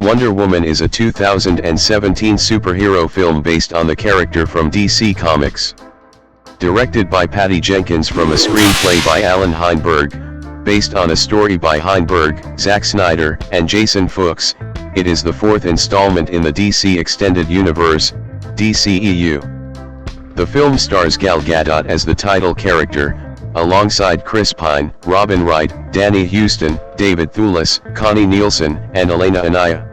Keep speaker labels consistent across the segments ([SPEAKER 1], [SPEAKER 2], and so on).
[SPEAKER 1] Wonder Woman is a 2017 superhero film based on the character from DC Comics. Directed by Patty Jenkins from a screenplay by Allan Heinberg, based on a story by Heinberg, Zack Snyder, and Jason Fuchs, it is the fourth installment in the DC Extended Universe, DCEU. The film stars Gal Gadot as the title character, alongside Chris Pine, Robin Wright, Danny Huston, David Thewlis, Connie Nielsen, and Elena Anaya.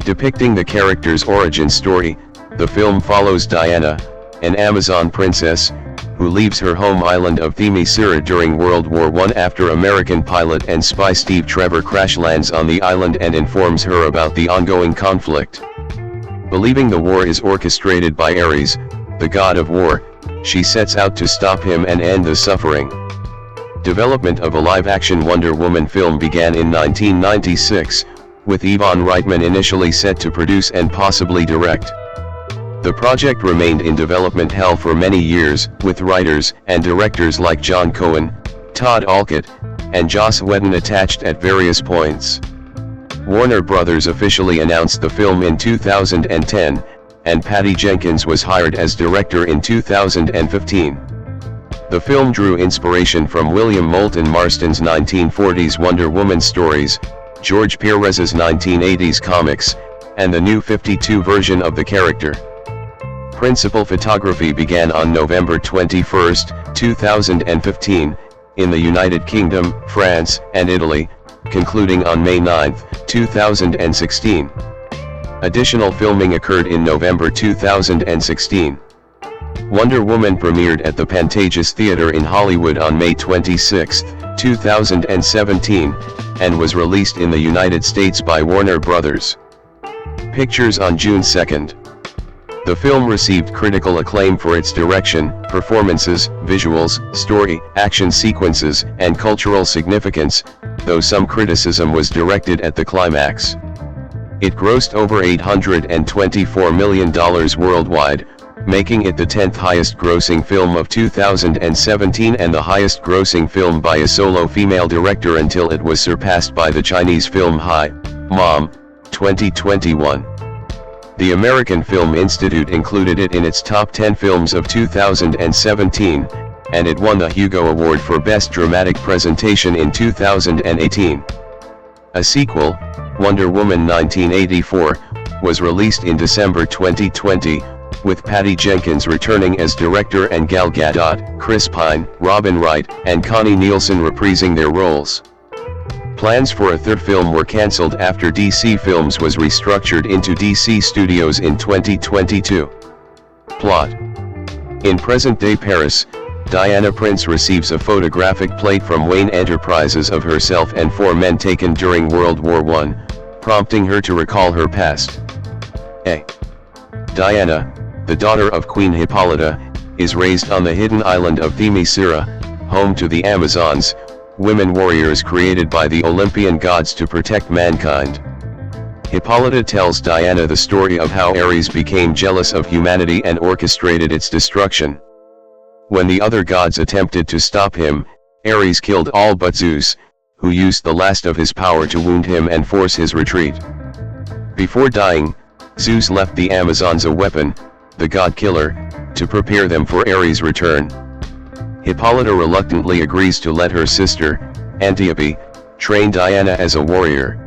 [SPEAKER 1] Depicting the character's origin story, the film follows Diana, an Amazon princess, who leaves her home island of Themyscira during World War I after American pilot and spy Steve Trevor crash lands on the island and informs her about the ongoing conflict. Believing the war is orchestrated by Ares, the god of war, she sets out to stop him and end the suffering. Development of a live-action Wonder Woman film began in 1996, with Yvonne Reitman initially set to produce and possibly direct. The project remained in development hell for many years, with writers and directors like John Cohen, Todd Alcott, and Joss Whedon attached at various points. Warner Brothers officially announced the film in 2010, and Patty Jenkins was hired as director in 2015. The film drew inspiration from William Moulton Marston's 1940s Wonder Woman stories, George Perez's 1980s comics, and the New 52 version of the character. Principal photography began on November 21, 2015, in the United Kingdom, France, and Italy, concluding on May 9, 2016. Additional filming occurred in November 2016. Wonder Woman premiered at the Pantages Theater in Hollywood on May 26, 2017, and was released in the United States by Warner Brothers Pictures on June 2. The film received critical acclaim for its direction, performances, visuals, story, action sequences, and cultural significance, though some criticism was directed at the climax. It grossed over $824 million worldwide, making it the 10th highest grossing film of 2017 and the highest grossing film by a solo female director until it was surpassed by the Chinese film Hi, Mom, 2021. The American Film Institute included it in its top 10 films of 2017, and it won the Hugo Award for Best Dramatic Presentation in 2018. A sequel, Wonder Woman 1984, was released in December 2020, with Patty Jenkins returning as director and Gal Gadot, Chris Pine, Robin Wright, and Connie Nielsen reprising their roles. Plans for a third film were cancelled after DC Films was restructured into DC Studios in 2022. Plot: in present-day Paris, Diana Prince receives a photographic plate from Wayne Enterprises of herself and 4 men taken during World War I, prompting her to recall her past. Diana, the daughter of Queen Hippolyta, is raised on the hidden island of Themyscira, home to the Amazons, women warriors created by the Olympian gods to protect mankind. Hippolyta tells Diana the story of how Ares became jealous of humanity and orchestrated its destruction. When the other gods attempted to stop him, Ares killed all but Zeus, who used the last of his power to wound him and force his retreat. Before dying, Zeus left the Amazons a weapon, the god killer, to prepare them for Ares' return. Hippolyta reluctantly agrees to let her sister, Antiope, train Diana as a warrior.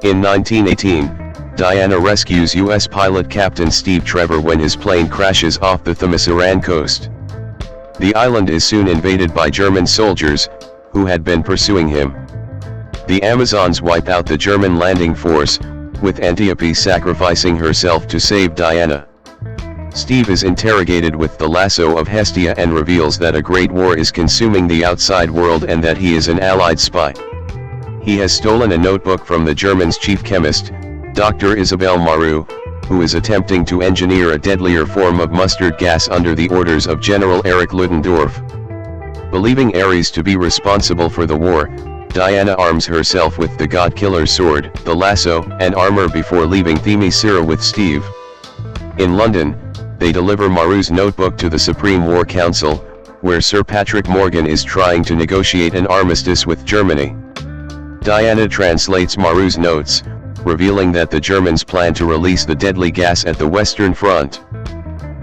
[SPEAKER 1] In 1918, Diana rescues U.S. pilot Captain Steve Trevor when his plane crashes off the Themysciran coast. The island is soon invaded by German soldiers, who had been pursuing him. The Amazons wipe out the German landing force, with Antiope sacrificing herself to save Diana. Steve is interrogated with the lasso of Hestia and reveals that a great war is consuming the outside world and that he is an Allied spy. He has stolen a notebook from the Germans' chief chemist, Dr. Isabelle Marou, who is attempting to engineer a deadlier form of mustard gas under the orders of General Erich Ludendorff. Believing Ares to be responsible for the war, Diana arms herself with the god-killer sword, the lasso, and armor before leaving Themyscira with Steve. In London, they deliver Marou's notebook to the Supreme War Council, where Sir Patrick Morgan is trying to negotiate an armistice with Germany. Diana translates Marou's notes, revealing that the Germans plan to release the deadly gas at the Western Front.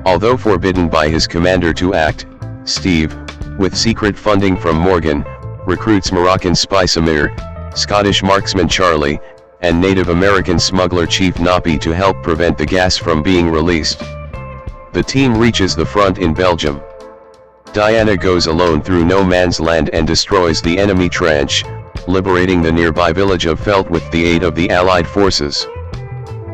[SPEAKER 1] Although forbidden by his commander to act, Steve, with secret funding from Morgan, recruits Moroccan spy Samir, Scottish marksman Charlie, and Native American smuggler Chief Napi to help prevent the gas from being released. The team reaches the front in Belgium. Diana goes alone through no man's land and destroys the enemy trench, liberating the nearby village of Felt with the aid of the Allied forces.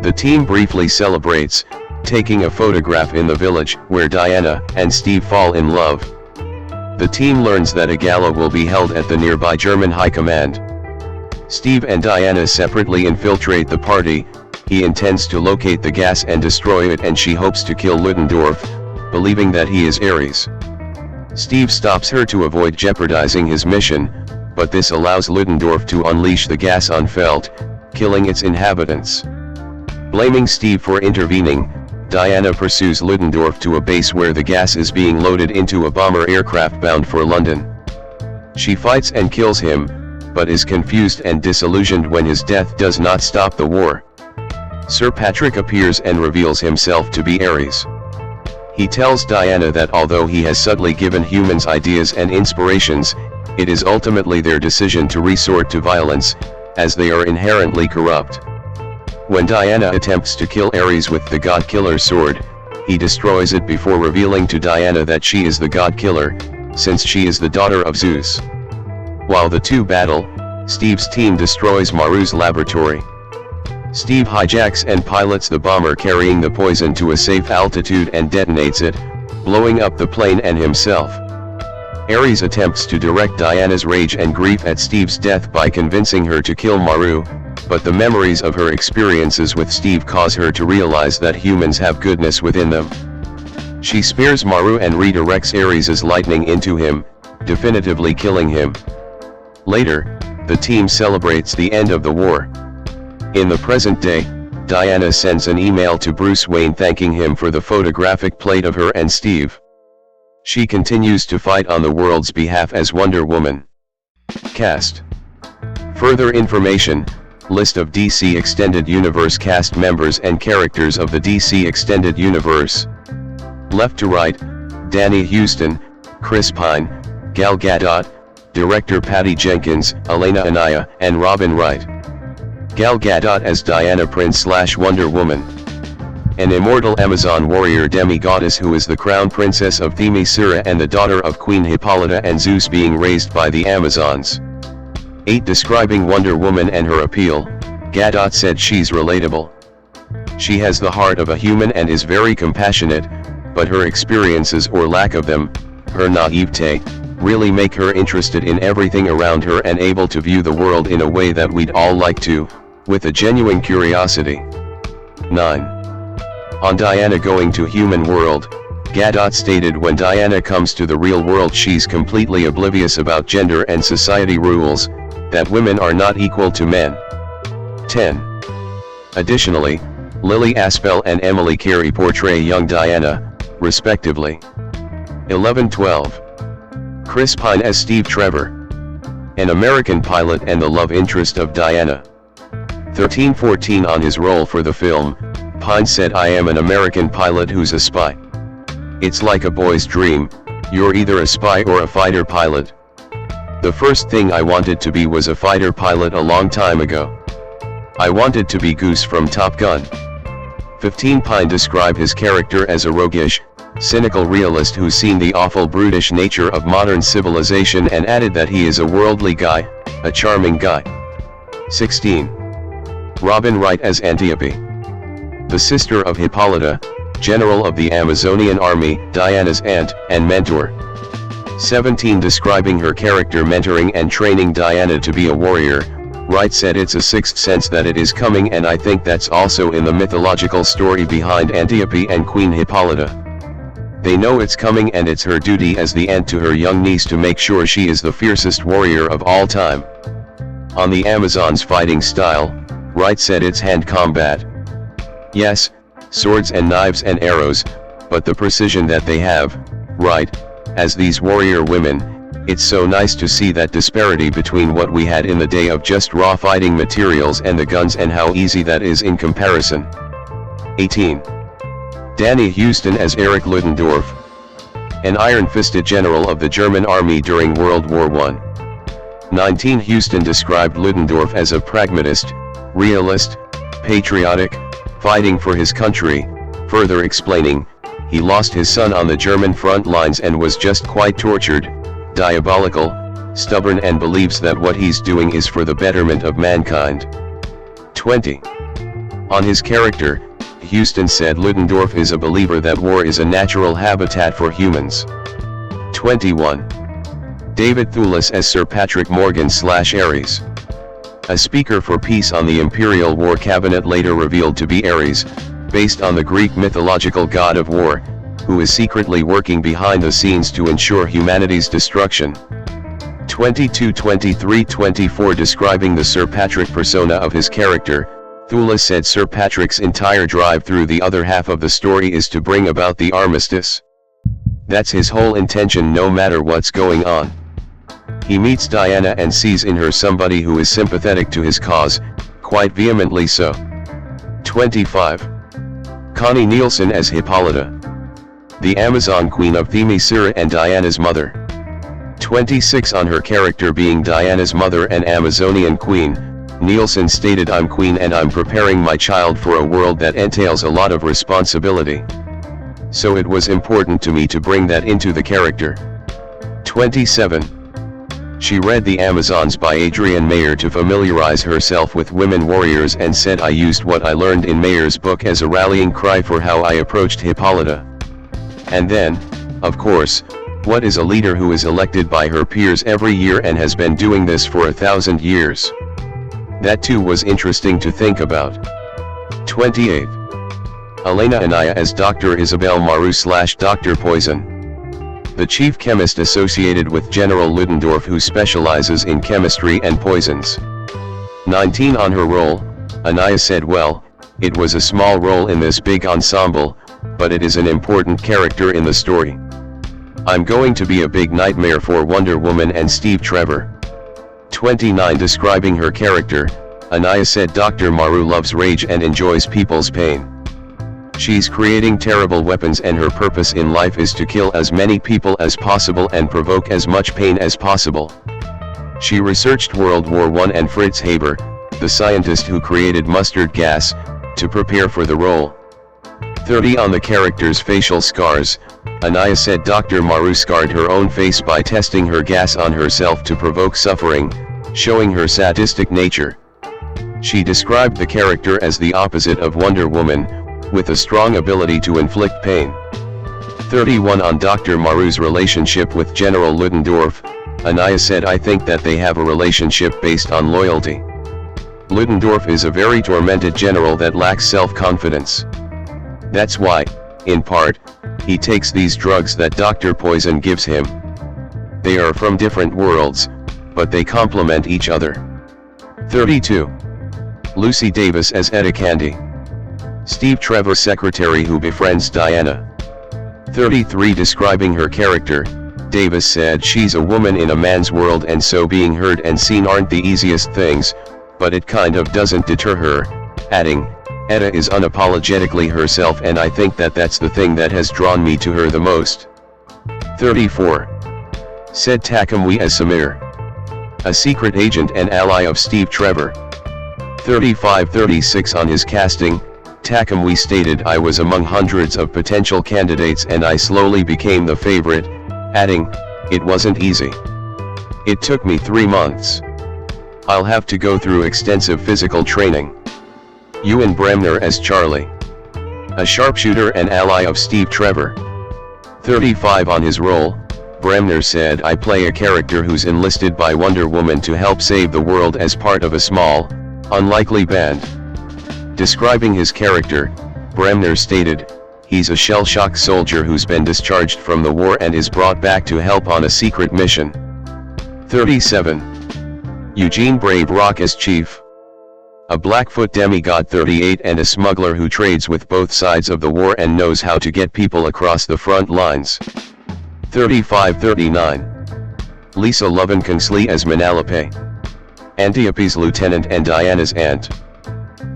[SPEAKER 1] The team briefly celebrates, taking a photograph in the village, where Diana and Steve fall in love. The team learns that a gala will be held at the nearby German High Command. Steve and Diana separately infiltrate the party. He intends to locate the gas and destroy it, and she hopes to kill Ludendorff, believing that he is Ares. Steve stops her to avoid jeopardizing his mission, but this allows Ludendorff to unleash the gas on Felt, killing its inhabitants. Blaming Steve for intervening, Diana pursues Ludendorff to a base where the gas is being loaded into a bomber aircraft bound for London. She fights and kills him, but is confused and disillusioned when his death does not stop the war. Sir Patrick appears and reveals himself to be Ares. He tells Diana that although he has subtly given humans ideas and inspirations, it is ultimately their decision to resort to violence, as they are inherently corrupt. When Diana attempts to kill Ares with the God Killer sword, he destroys it before revealing to Diana that she is the God Killer, since she is the daughter of Zeus. While the two battle, Steve's team destroys Maru's laboratory. Steve hijacks and pilots the bomber carrying the poison to a safe altitude and detonates it, blowing up the plane and himself. Ares attempts to direct Diana's rage and grief at Steve's death by convincing her to kill Maru, but the memories of her experiences with Steve cause her to realize that humans have goodness within them. She spares Maru and redirects Ares' lightning into him, definitively killing him. Later, the team celebrates the end of the war. In the present day, Diana sends an email to Bruce Wayne thanking him for the photographic plate of her and Steve. She continues to fight on the world's behalf as Wonder Woman. Cast. Further information, list of DC Extended Universe cast members and characters of the DC Extended Universe. Left to right, Danny Huston, Chris Pine, Gal Gadot, director Patty Jenkins, Elena Anaya, and Robin Wright. Gal Gadot as Diana Prince/Wonder Woman. An immortal Amazon warrior demi-goddess who is the crown princess of Themyscira and the daughter of Queen Hippolyta and Zeus, being raised by the Amazons. 8. Describing Wonder Woman and her appeal, Gadot said she's relatable. She has the heart of a human and is very compassionate, but her experiences or lack of them, her naivete, really make her interested in everything around her and able to view the world in a way that we'd all like to, with a genuine curiosity. 9. On Diana going to human world, Gadot stated when Diana comes to the real world she's completely oblivious about gender and society rules, that women are not equal to men. 10. Additionally, Lily Aspel and Emily Carey portray young Diana, respectively. 11-12. Chris Pine as Steve Trevor, an American pilot and the love interest of Diana. 13-14. On his role for the film, Pine said, "I am an American pilot who's a spy. It's like a boy's dream, you're either a spy or a fighter pilot. The first thing I wanted to be was a fighter pilot a long time ago. I wanted to be Goose from Top Gun." 15. Pine described his character as a roguish, cynical realist who's seen the awful brutish nature of modern civilization and added that he is a worldly guy, a charming guy. 16. Robin Wright as Antiope, the sister of Hippolyta, general of the Amazonian army, Diana's aunt and mentor. 17. Describing her character mentoring and training Diana to be a warrior, Wright said it's a sixth sense that it is coming, and I think that's also in the mythological story behind Antiope and Queen Hippolyta. They know it's coming and it's her duty as the aunt to her young niece to make sure she is the fiercest warrior of all time. On the Amazons' fighting style, Wright said it's hand combat. Yes, swords and knives and arrows, but the precision that they have, Wright, as these warrior women, It's so nice to see that disparity between what we had in the day of just raw fighting materials and the guns and how easy that is in comparison. 18. Danny Huston as Erich Ludendorff. An iron-fisted general of the German army during World War I. 19. Huston described Ludendorff as a pragmatist, realist, patriotic, fighting for his country, further explaining, he lost his son on the German front lines and was just quite tortured, diabolical, stubborn, and believes that what he's doing is for the betterment of mankind. 20. On his character, Huston said Ludendorff is a believer that war is a natural habitat for humans. 21. David Thewlis as Sir Patrick Morgan/Ares. A speaker for peace on the Imperial War Cabinet later revealed to be Ares, based on the Greek mythological god of war, who is secretly working behind the scenes to ensure humanity's destruction. 22, 23, 24 Describing the Sir Patrick persona of his character, Thewlis said Sir Patrick's entire drive through the other half of the story is to bring about the armistice. That's his whole intention no matter what's going on. He meets Diana and sees in her somebody who is sympathetic to his cause, quite vehemently so. 25. Connie Nielsen as Hippolyta. The Amazon Queen of Themyscira and Diana's mother. 26 On her character being Diana's mother and Amazonian queen, Nielsen stated, "I'm queen and I'm preparing my child for a world that entails a lot of responsibility. So it was important to me to bring that into the character." 27. She read The Amazons by Adrienne Mayer to familiarize herself with women warriors and said, "I used what I learned in Mayer's book as a rallying cry for how I approached Hippolyta." And then, of course, what is a leader who is elected by her peers every year and has been doing this for 1,000 years? That too was interesting to think about. 28. Elena Anaya as Dr. Isabel Maru/Dr. Poison. The chief chemist associated with General Ludendorff who specializes in chemistry and poisons. 19 On her role, Anaya said, "Well, it was a small role in this big ensemble, but it is an important character in the story. I'm going to be a big nightmare for Wonder Woman and Steve Trevor." 29 Describing her character, Anaya said Dr. Maru loves rage and enjoys people's pain. She's creating terrible weapons and her purpose in life is to kill as many people as possible and provoke as much pain as possible. She researched World War I and Fritz Haber, the scientist who created mustard gas, to prepare for the role. 30 On the character's facial scars, Anaya said Dr. Maru scarred her own face by testing her gas on herself to provoke suffering, showing her sadistic nature. She described the character as the opposite of Wonder Woman, with a strong ability to inflict pain. 31 On Dr. Maru's relationship with General Ludendorff, Anaya said, "I think that they have a relationship based on loyalty. Ludendorff is a very tormented general that lacks self-confidence. That's why, in part, he takes these drugs that Dr. Poison gives him. They are from different worlds, but they complement each other." 32. Lucy Davis as Etta Candy. Steve Trevor's secretary who befriends Diana. 33 Describing her character, Davis said she's a woman in a man's world and so being heard and seen aren't the easiest things, but it kind of doesn't deter her, adding, "Etta is unapologetically herself and I think that that's the thing that has drawn me to her the most." 34. Said Takamwi as Samir. A secret agent and ally of Steve Trevor. 35-36 On his casting, Takamwi stated, "I was among hundreds of potential candidates and I slowly became the favorite," adding, "It wasn't easy. It took me 3 months. I'll have to go through extensive physical training." Ewan Bremner as Charlie. A sharpshooter and ally of Steve Trevor. 35 On his role, Bremner said, "I play a character who's enlisted by Wonder Woman to help save the world as part of a small, unlikely band." Describing his character, Bremner stated, "He's a shell-shocked soldier who's been discharged from the war and is brought back to help on a secret mission." 37. Eugene Brave Rock as Chief. A Blackfoot demigod. 38 And a smuggler who trades with both sides of the war and knows how to get people across the front lines. 35-39. Lisa Lovin Kingsley as Manalape, Antiope's lieutenant and Diana's aunt.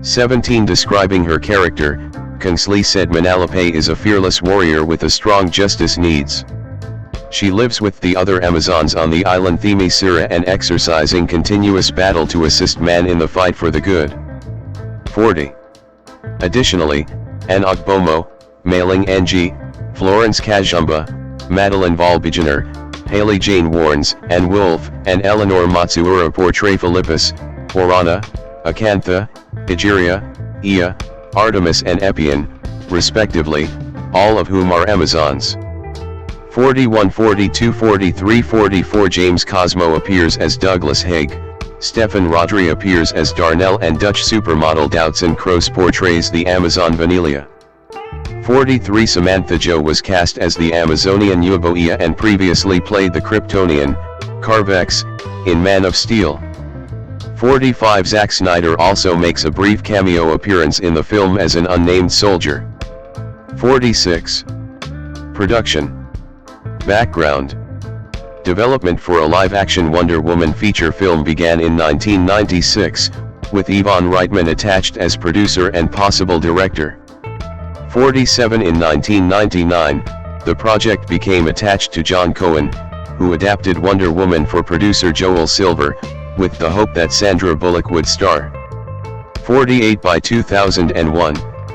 [SPEAKER 1] 17 Describing her character, Kingsley said Manalape is a fearless warrior with a strong justice needs. She lives with the other Amazons on the island Themyscira and exercising continuous battle to assist man in the fight for the good. 40. Additionally, Anog Bomo, Mailing Ng, Florence Kajumba, Madeline Valbigener, Haley Jane Warnes, and Wolf, and Eleanor Matsuura portray Philippus, Orana, Acantha, Egeria, Ea, Artemis and Epion, respectively, all of whom are Amazons. 41, 42, 43, 44 James Cosmo appears as Douglas Haig, Stefan Rodri appears as Darnell and Dutch supermodel Doutzen Kroos portrays the Amazon Vanilia. 43 Samantha Joe was cast as the Amazonian Euboea and previously played the Kryptonian, Carvex, in Man of Steel. 45 Zack Snyder also makes a brief cameo appearance in the film as an unnamed soldier. 46. Production. Background. Development for a live-action Wonder Woman feature film began in 1996, with Yvonne Reitman attached as producer and possible director. 47 In 1999, the project became attached to John Cohen, who adapted Wonder Woman for producer Joel Silver, with the hope that Sandra Bullock would star. 48 By 2001,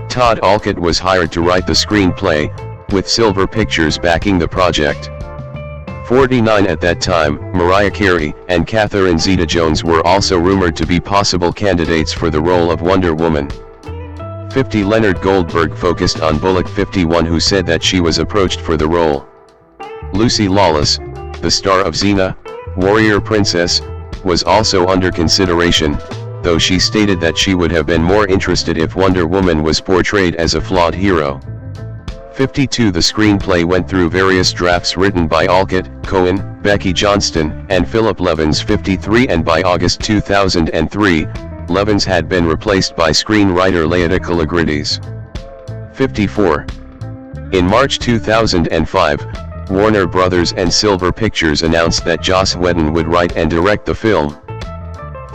[SPEAKER 1] Todd Alcott was hired to write the screenplay, with Silver Pictures backing the project. 49 At that time, Mariah Carey and Catherine Zeta-Jones were also rumored to be possible candidates for the role of Wonder Woman. 50 Leonard Goldberg focused on Bullock. 51 Who said that she was approached for the role. Lucy Lawless, the star of Xena, Warrior Princess, was also under consideration, though she stated that she would have been more interested if Wonder Woman was portrayed as a flawed hero. 52 The screenplay went through various drafts written by Alcott, Cohen, Becky Johnston, and Philip Levins. 53 And by August 2003, Levins had been replaced by screenwriter Leota Kalogridis. 54. In March 2005, Warner Brothers and Silver Pictures announced that Joss Whedon would write and direct the film.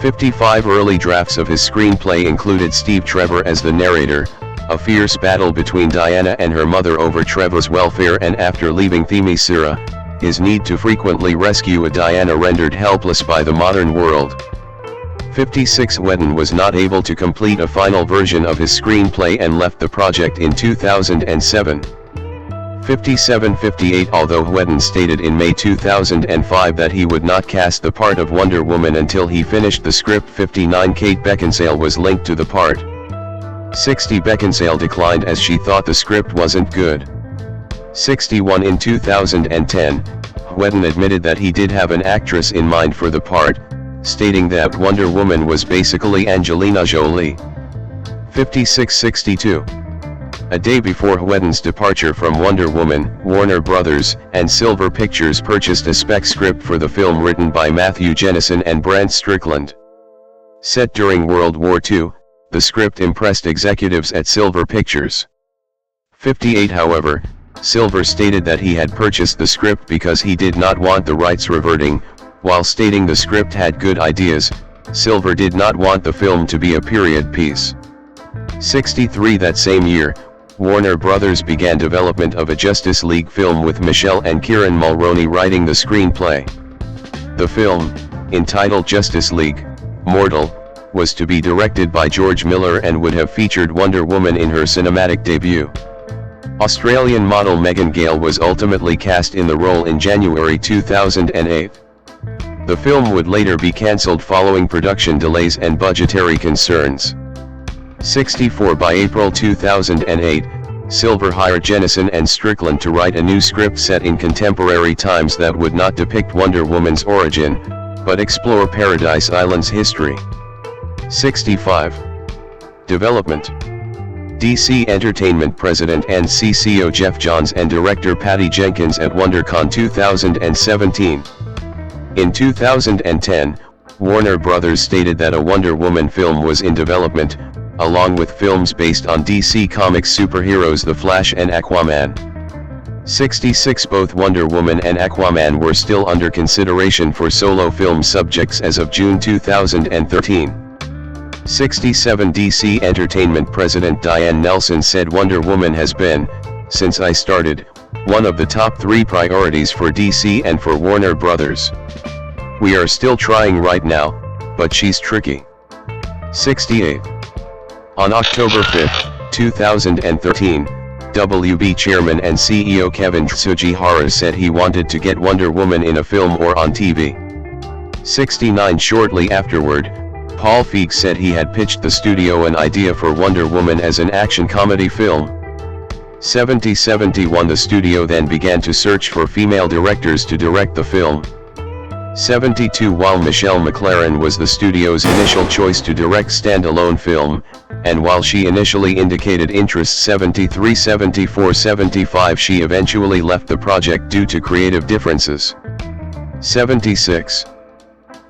[SPEAKER 1] 55 Early drafts of his screenplay included Steve Trevor as the narrator, a fierce battle between Diana and her mother over Trevor's welfare, and after leaving Themyscira, his need to frequently rescue a Diana rendered helpless by the modern world. 56 Whedon was not able to complete a final version of his screenplay and left the project in 2007. 57-58 Although Whedon stated in May 2005 that he would not cast the part of Wonder Woman until he finished the script. 59 Kate Beckinsale was linked to the part. 60 Beckinsale declined as she thought the script wasn't good. 61 In 2010, Whedon admitted that he did have an actress in mind for the part, stating that Wonder Woman was basically Angelina Jolie. 56-62. A day before Whedon's departure from Wonder Woman, Warner Brothers and Silver Pictures purchased a spec script for the film written by Matthew Jennison and Brent Strickland. Set during World War II, the script impressed executives at Silver Pictures. 58 However, Silver stated that he had purchased the script because he did not want the rights reverting. While stating the script had good ideas, Silver did not want the film to be a period piece. 63 That same year, Warner Brothers began development of a Justice League film with Michelle and Kieran Mulroney writing the screenplay. The film, entitled Justice League, Mortal, was to be directed by George Miller and would have featured Wonder Woman in her cinematic debut. Australian model Megan Gale was ultimately cast in the role in January 2008. The film would later be cancelled following production delays and budgetary concerns. 64 By April 2008, Silver hired Jennison and Strickland to write a new script set in contemporary times that would not depict Wonder Woman's origin, but explore Paradise Island's history. 65. Development. DC Entertainment President and CCO Jeff Johns and Director Patty Jenkins at WonderCon 2017. In 2010, Warner Brothers stated that a Wonder Woman film was in development, along with films based on DC Comics superheroes The Flash and Aquaman. 66 Both Wonder Woman and Aquaman were still under consideration for solo film subjects as of June 2013. 67 DC Entertainment President Diane Nelson said Wonder Woman has been, since I started, one of the top 3 priorities for DC and for Warner Brothers. We are still trying right now, but she's tricky. 68. On October 5, 2013, WB Chairman and CEO Kevin Tsujihara said he wanted to get Wonder Woman in a film or on TV. 69 Shortly afterward, Paul Feig said he had pitched the studio an idea for Wonder Woman as an action comedy film. 70-71 The studio then began to search for female directors to direct the film. 72 While Michelle MacLaren was the studio's initial choice to direct standalone film, and while she initially indicated interest 73-74-75 she eventually left the project due to creative differences. 76.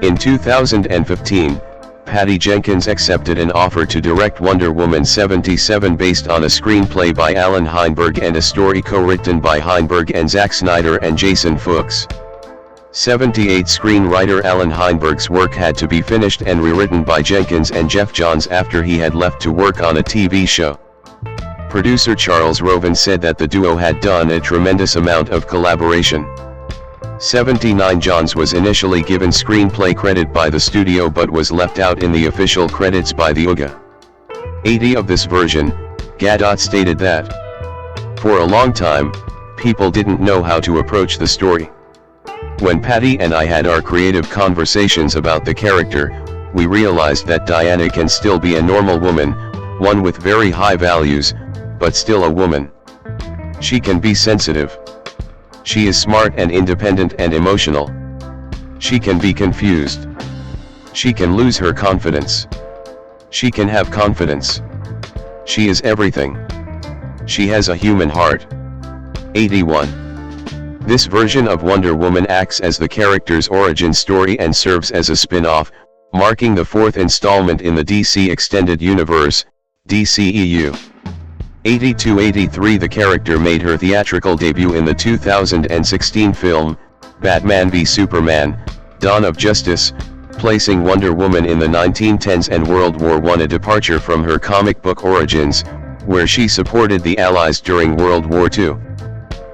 [SPEAKER 1] In 2015, Patty Jenkins accepted an offer to direct Wonder Woman 77 based on a screenplay by Allan Heinberg and a story co-written by Heinberg and Zack Snyder and Jason Fuchs. 78 Screenwriter Allan Heinberg's work had to be finished and rewritten by Jenkins and Jeff Johns after he had left to work on a TV show. Producer Charles Roven said that the duo had done a tremendous amount of collaboration. 79 Johns was initially given screenplay credit by the studio but was left out in the official credits by the UGA. 80 Of this version, Gadot stated that, "For a long time, people didn't know how to approach the story. When Patty and I had our creative conversations about the character, we realized that Diana can still be a normal woman, one with very high values, but still a woman. She can be sensitive. She is smart and independent and emotional. She can be confused. She can lose her confidence. She can have confidence. She is everything. She has a human heart." 81. This version of Wonder Woman acts as the character's origin story and serves as a spin-off, marking the 4th installment in the DC Extended Universe, DCEU. 82-83 The character made her theatrical debut in the 2016 film, Batman v Superman, Dawn of Justice, placing Wonder Woman in the 1910s and World War I, a departure from her comic book origins, where she supported the Allies during World War II.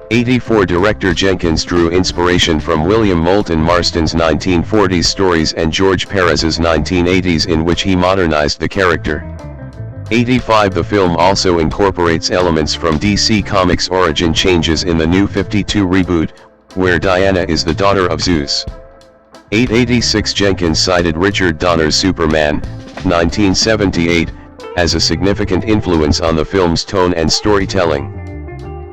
[SPEAKER 1] 84 Director Jenkins drew inspiration from William Moulton Marston's 1940s stories and George Perez's 1980s in which he modernized the character. 85 The film also incorporates elements from DC Comics origin changes in the New 52 reboot, where Diana is the daughter of Zeus. 886 Jenkins cited Richard Donner's Superman, 1978, as a significant influence on the film's tone and storytelling.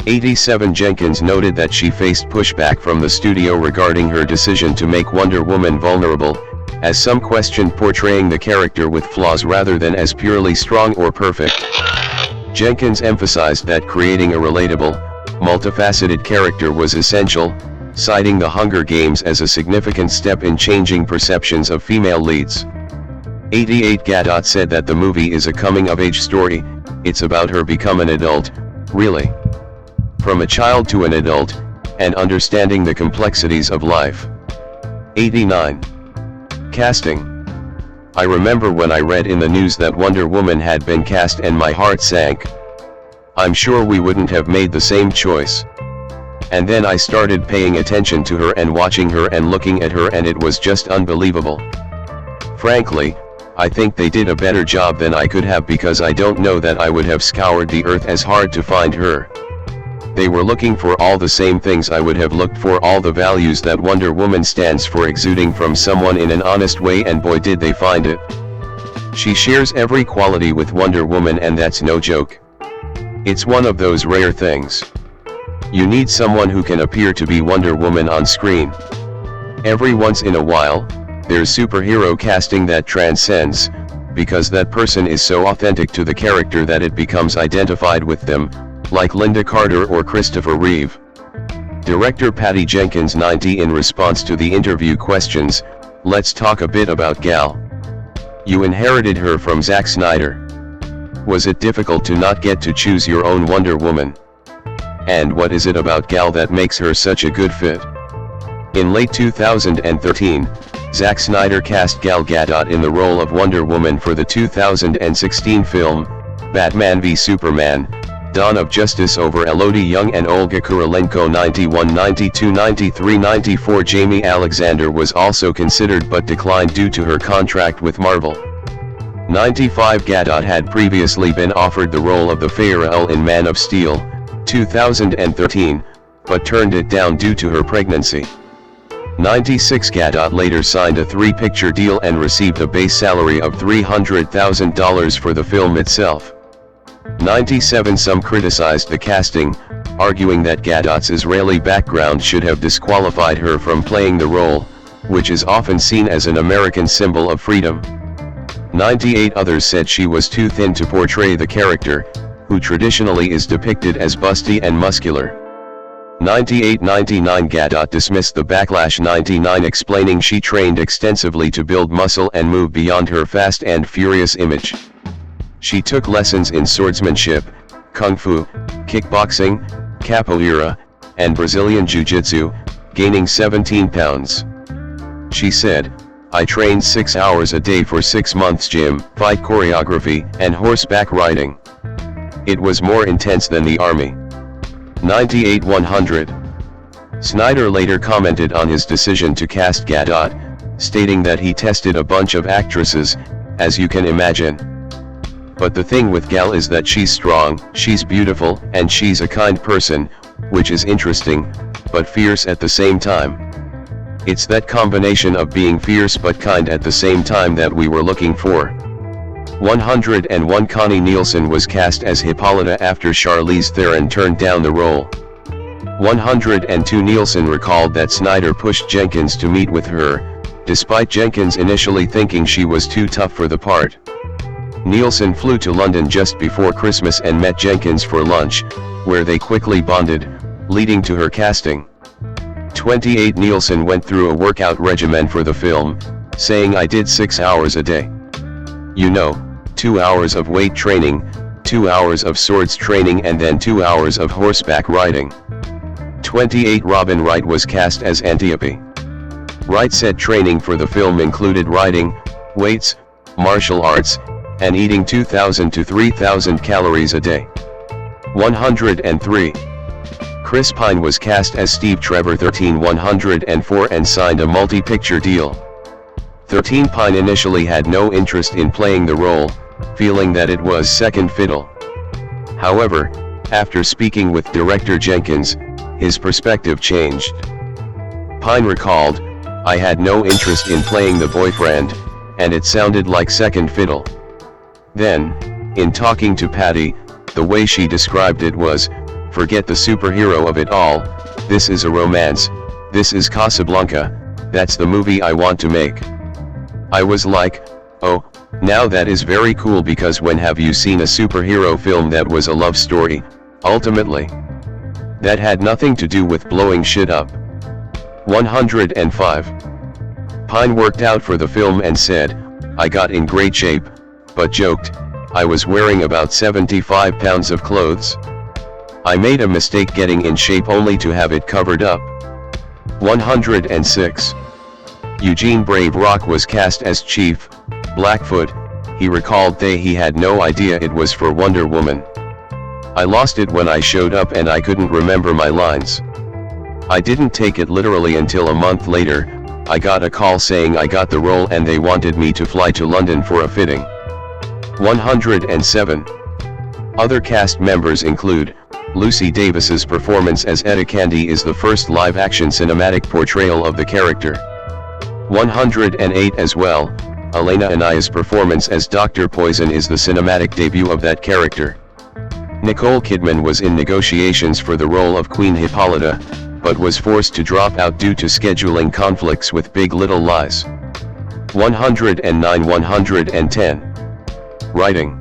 [SPEAKER 1] 87 Jenkins noted that she faced pushback from the studio regarding her decision to make Wonder Woman vulnerable, as some questioned portraying the character with flaws rather than as purely strong or perfect. Jenkins emphasized that creating a relatable, multifaceted character was essential, citing The Hunger Games as a significant step in changing perceptions of female leads. 88 Gadot said that the movie is a coming-of-age story. It's about her become an adult, really. From a child to an adult, and understanding the complexities of life. 89. Casting. I remember when I read in the news that Wonder Woman had been cast and my heart sank. I'm sure we wouldn't have made the same choice. And then I started paying attention to her and watching her and looking at her, and it was just unbelievable. Frankly, I think they did a better job than I could have, because I don't know that I would have scoured the earth as hard to find her. They were looking for all the same things I would have looked for, all the values that Wonder Woman stands for exuding from someone in an honest way, and boy did they find it. She shares every quality with Wonder Woman, and that's no joke. It's one of those rare things. You need someone who can appear to be Wonder Woman on screen. Every once in a while, there's superhero casting that transcends, because that person is so authentic to the character that it becomes identified with them, like Linda Carter or Christopher Reeve. Director Patty Jenkins 90 In response to the interview questions, let's talk a bit about Gal. You inherited her from Zack Snyder. Was it difficult to not get to choose your own Wonder Woman? and what is it about Gal that makes her such a good fit? In late 2013, Zack Snyder cast Gal Gadot in the role of Wonder Woman for the 2016 film, Batman v Superman, Dawn of Justice over Elodie Yung and Olga Kurylenko. 91, 92, 93, 94. Jamie Alexander was also considered but declined due to her contract with Marvel. 95. Gadot had previously been offered the role of the Feyre in Man of Steel, 2013, but turned it down due to her pregnancy. 96. Gadot later signed a 3-picture deal and received a base salary of $300,000 for the film itself. 97. Some criticized the casting, arguing that Gadot's Israeli background should have disqualified her from playing the role, which is often seen as an American symbol of freedom. 98. Others said she was too thin to portray the character, who traditionally is depicted as busty and muscular. 98. 99. Gadot dismissed the backlash. 99. Explaining she trained extensively to build muscle and move beyond her fast and furious image. She took lessons in swordsmanship, kung fu, kickboxing, capoeira, and Brazilian jiu-jitsu, gaining 17 pounds. She said, "I trained 6 hours a day for 6 months, gym, fight choreography, and horseback riding. It was more intense than the army." 98. 100. Snyder later commented on his decision to cast Gadot, stating that he tested a bunch of actresses, as you can imagine. But the thing with Gal is that she's strong, she's beautiful, and she's a kind person, which is interesting, but fierce at the same time. It's that combination of being fierce but kind at the same time that we were looking for. 101. Connie Nielsen was cast as Hippolyta after Charlize Theron turned down the role. 102. Nielsen recalled that Snyder pushed Jenkins to meet with her, despite Jenkins initially thinking she was too tough for the part. Nielsen flew to London just before Christmas and met Jenkins for lunch, where they quickly bonded, leading to her casting. 28. Nielsen went through a workout regimen for the film, saying, "I did 6 hours a day. 2 hours of weight training, 2 hours of swords training and then 2 hours of horseback riding." 28. Robin Wright was cast as Antiope. Wright said training for the film included riding, weights, martial arts, and eating 2,000 to 3,000 calories a day. 103. Chris Pine was cast as Steve Trevor. 13. 104 and signed a multi-picture deal. 13. Pine initially had no interest in playing the role, feeling that it was second fiddle. However, after speaking with director Jenkins, his perspective changed. Pine recalled, "I had no interest in playing the boyfriend, and it sounded like second fiddle." Then, in talking to Patty, the way she described it was, "Forget the superhero of it all, this is a romance, this is Casablanca, that's the movie I want to make." I was like, oh, now that is very cool, because when have you seen a superhero film that was a love story, ultimately? That had nothing to do with blowing shit up. 105. Pine worked out for the film and said, "I got in great shape," but joked, "I was wearing about 75 pounds of clothes. I made a mistake getting in shape only to have it covered up." 106. Eugene Brave Rock was cast as Chief Blackfoot. He recalled he had no idea it was for Wonder Woman. "I lost it when I showed up and I couldn't remember my lines. I didn't take it literally until a month later. I got a call saying I got the role and they wanted me to fly to London for a fitting." 107. Other cast members include, Lucy Davis's performance as Etta Candy is the first live-action cinematic portrayal of the character. 108 as well, Elena Anaya's performance as Dr. Poison is the cinematic debut of that character. Nicole Kidman was in negotiations for the role of Queen Hippolyta, but was forced to drop out due to scheduling conflicts with Big Little Lies. 109. 110. Writing.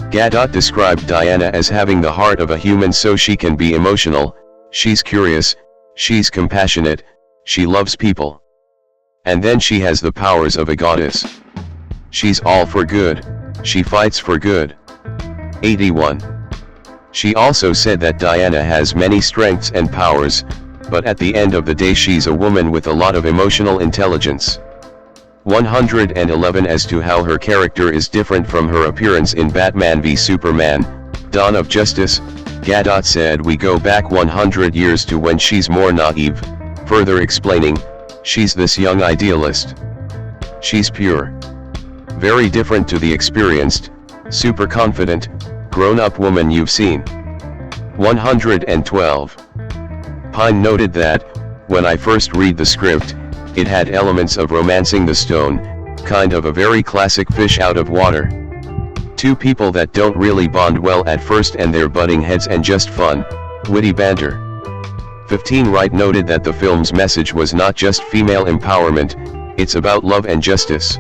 [SPEAKER 1] Gadot described Diana as having the heart of a human, so she can be emotional, she's curious, she's compassionate, she loves people. And then she has the powers of a goddess. She's all for good, she fights for good. 81. She also said that Diana has many strengths and powers, but at the end of the day she's a woman with a lot of emotional intelligence. 111 As to how her character is different from her appearance in Batman v Superman, Dawn of Justice, Gadot said we go back 100 years to when she's more naive, further explaining, she's this young idealist. She's pure. Very different to the experienced, super confident, grown-up woman you've seen. 112. Pine noted that, when I first read the script, it had elements of Romancing the Stone, kind of a very classic fish out of water. Two people that don't really bond well at first and they're butting heads and just fun, witty banter. 15 Wright noted that the film's message was not just female empowerment, it's about love and justice.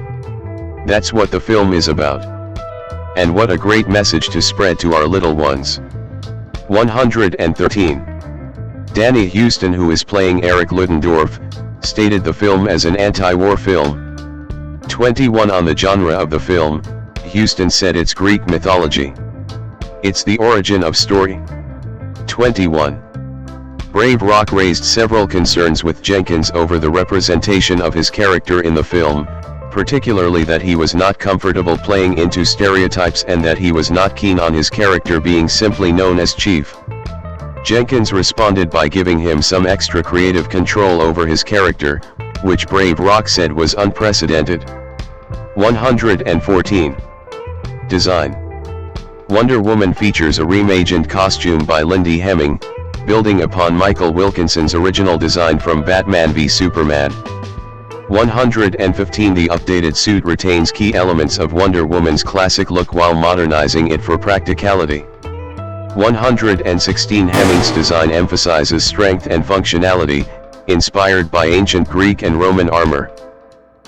[SPEAKER 1] That's what the film is about. And what a great message to spread to our little ones. 113. Danny Huston, who is playing Eric Ludendorff, stated the film as an anti-war film. 21 On the genre of the film, Huston said it's Greek mythology. It's the origin of story. 21. Brave Rock raised several concerns with Jenkins over the representation of his character in the film, particularly that he was not comfortable playing into stereotypes and that he was not keen on his character being simply known as Chief. Jenkins responded by giving him some extra creative control over his character, which Brave Rock said was unprecedented. 114. Design. Wonder Woman features a reimagined costume by Lindy Hemming, building upon Michael Wilkinson's original design from Batman v Superman. 115 The updated suit retains key elements of Wonder Woman's classic look while modernizing it for practicality. 116 Hemming's design emphasizes strength and functionality, inspired by ancient Greek and Roman armor.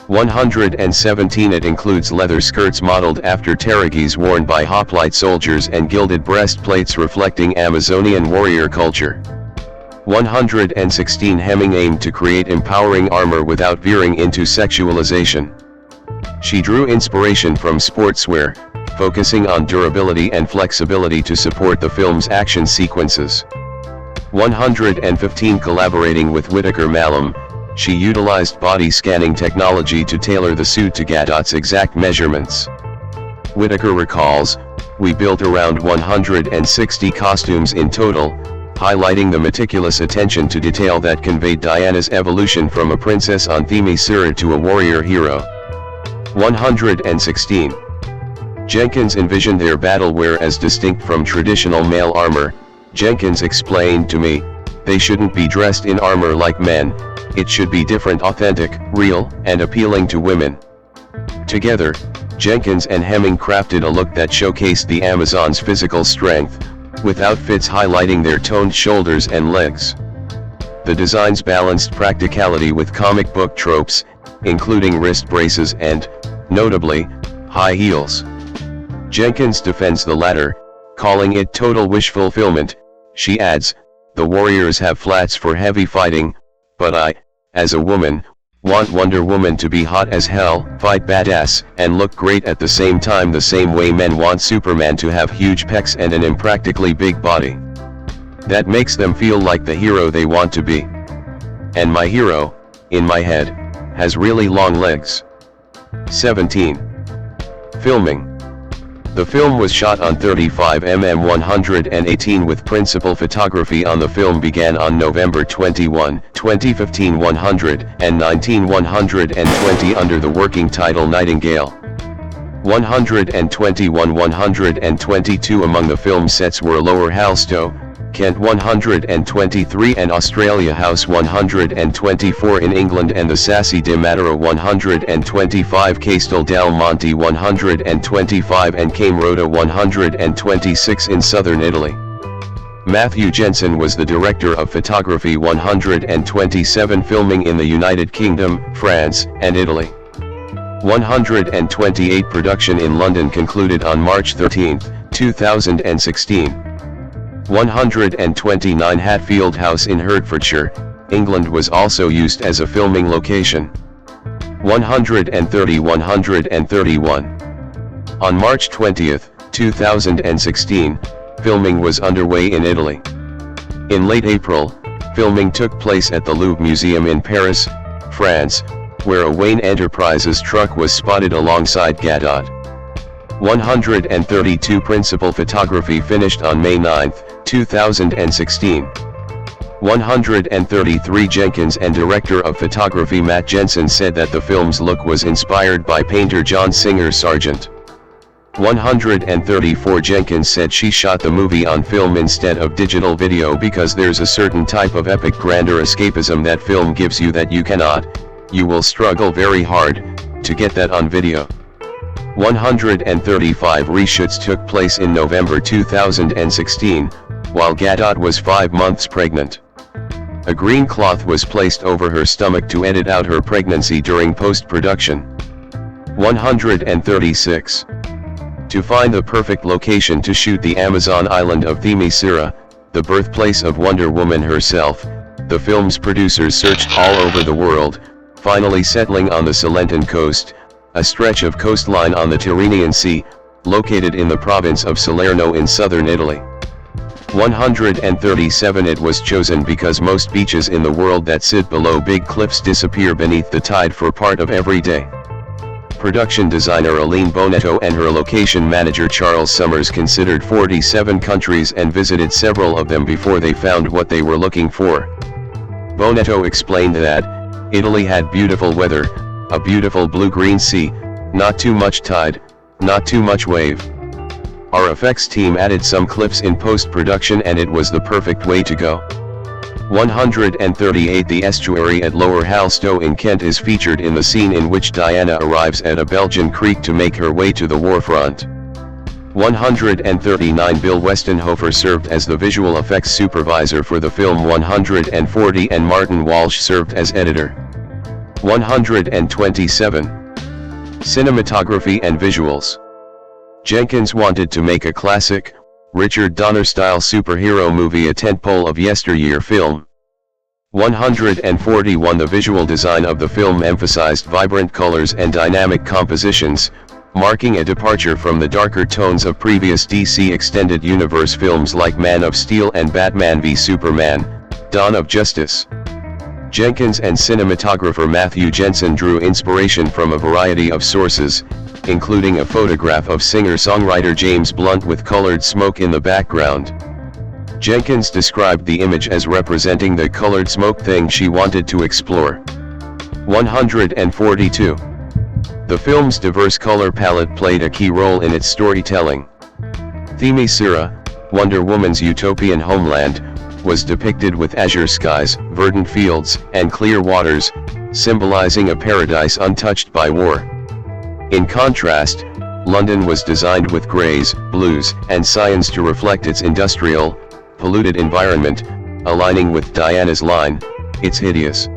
[SPEAKER 1] 117 It includes leather skirts modeled after terigis worn by hoplite soldiers and gilded breastplates reflecting Amazonian warrior culture. 116 Hemming aimed to create empowering armor without veering into sexualization. She drew inspiration from sportswear, focusing on durability and flexibility to support the film's action sequences. 115 Collaborating with Whitaker Malum, she utilized body scanning technology to tailor the suit to Gadot's exact measurements. Whitaker recalls, we built around 160 costumes in total, highlighting the meticulous attention to detail that conveyed Diana's evolution from a princess on Themyscira to a warrior hero. 116. Jenkins envisioned their battle wear as distinct from traditional male armor. Jenkins explained to me, they shouldn't be dressed in armor like men, it should be different, authentic, real, and appealing to women. Together, Jenkins and Hemming crafted a look that showcased the Amazon's physical strength, with outfits highlighting their toned shoulders and legs. The designs balanced practicality with comic book tropes, including wrist braces and, notably, high heels. Jenkins defends the latter, calling it total wish fulfillment. She adds, the warriors have flats for heavy fighting, but I, as a woman, want Wonder Woman to be hot as hell, fight badass, and look great at the same time, the same way men want Superman to have huge pecs and an impractically big body. That makes them feel like the hero they want to be. And my hero, in my head, has really long legs. 17. Filming. The film was shot on 35mm 118 with principal photography on the film began on November 21, 2015 119 120 under the working title Nightingale. 121 122 among the film sets were Lower Halstow, Kent 123 and Australia House 124 in England and the Sassi di Matera 125 Castel del Monte 125 and Camerota 126 in southern Italy. Matthew Jensen was the director of photography. 127 filming in the United Kingdom, France, and Italy. 128 production in London concluded on March 13, 2016. 129 Hatfield House in Hertfordshire, England was also used as a filming location. 131. On March 20, 2016, filming was underway in Italy. In late April, filming took place at the Louvre Museum in Paris, France, where a Wayne Enterprises truck was spotted alongside Gadot. 132 Principal photography finished on May 9, 2016. 133 Jenkins and director of photography Matt Jensen said that the film's look was inspired by painter John Singer Sargent. 134 Jenkins said she shot the movie on film instead of digital video because there's a certain type of epic grandeur escapism that film gives you that you will struggle very hard to get that on video. 135 reshoots took place in November 2016, while Gadot was 5 months pregnant. A green cloth was placed over her stomach to edit out her pregnancy during post-production. 136. To find the perfect location to shoot the Amazon island of Themyscira, the birthplace of Wonder Woman herself, the film's producers searched all over the world, finally settling on the Salentine coast, a stretch of coastline on the Tyrrhenian Sea, located in the province of Salerno in southern Italy. 137 It was chosen because most beaches in the world that sit below big cliffs disappear beneath the tide for part of every day. Production designer Aline Bonetto and her location manager Charles Summers considered 47 countries and visited several of them before they found what they were looking for. Bonetto explained that Italy had beautiful weather, a beautiful blue-green sea, not too much tide, not too much wave. Our effects team added some cliffs in post-production and it was the perfect way to go. 138 The estuary at Lower Halstow in Kent is featured in the scene in which Diana arrives at a Belgian creek to make her way to the warfront. 139 Bill Westenhofer served as the visual effects supervisor for the film 140 and Martin Walsh served as editor. 127. Cinematography and visuals. Jenkins wanted to make a classic, Richard Donner-style superhero movie a tentpole of yesteryear film. 141 The visual design of the film emphasized vibrant colors and dynamic compositions, marking a departure from the darker tones of previous DC Extended Universe films like Man of Steel and Batman v Superman, Dawn of Justice. Jenkins and cinematographer Matthew Jensen drew inspiration from a variety of sources, including a photograph of singer-songwriter James Blunt with colored smoke in the background. Jenkins described the image as representing the colored smoke thing she wanted to explore. 142. The film's diverse color palette played a key role in its storytelling. Themyscira, Wonder Woman's utopian homeland, was depicted with azure skies, verdant fields, and clear waters, symbolizing a paradise untouched by war. In contrast, London was designed with grays, blues, and cyans to reflect its industrial, polluted environment, aligning with Diana's line, "It's hideous."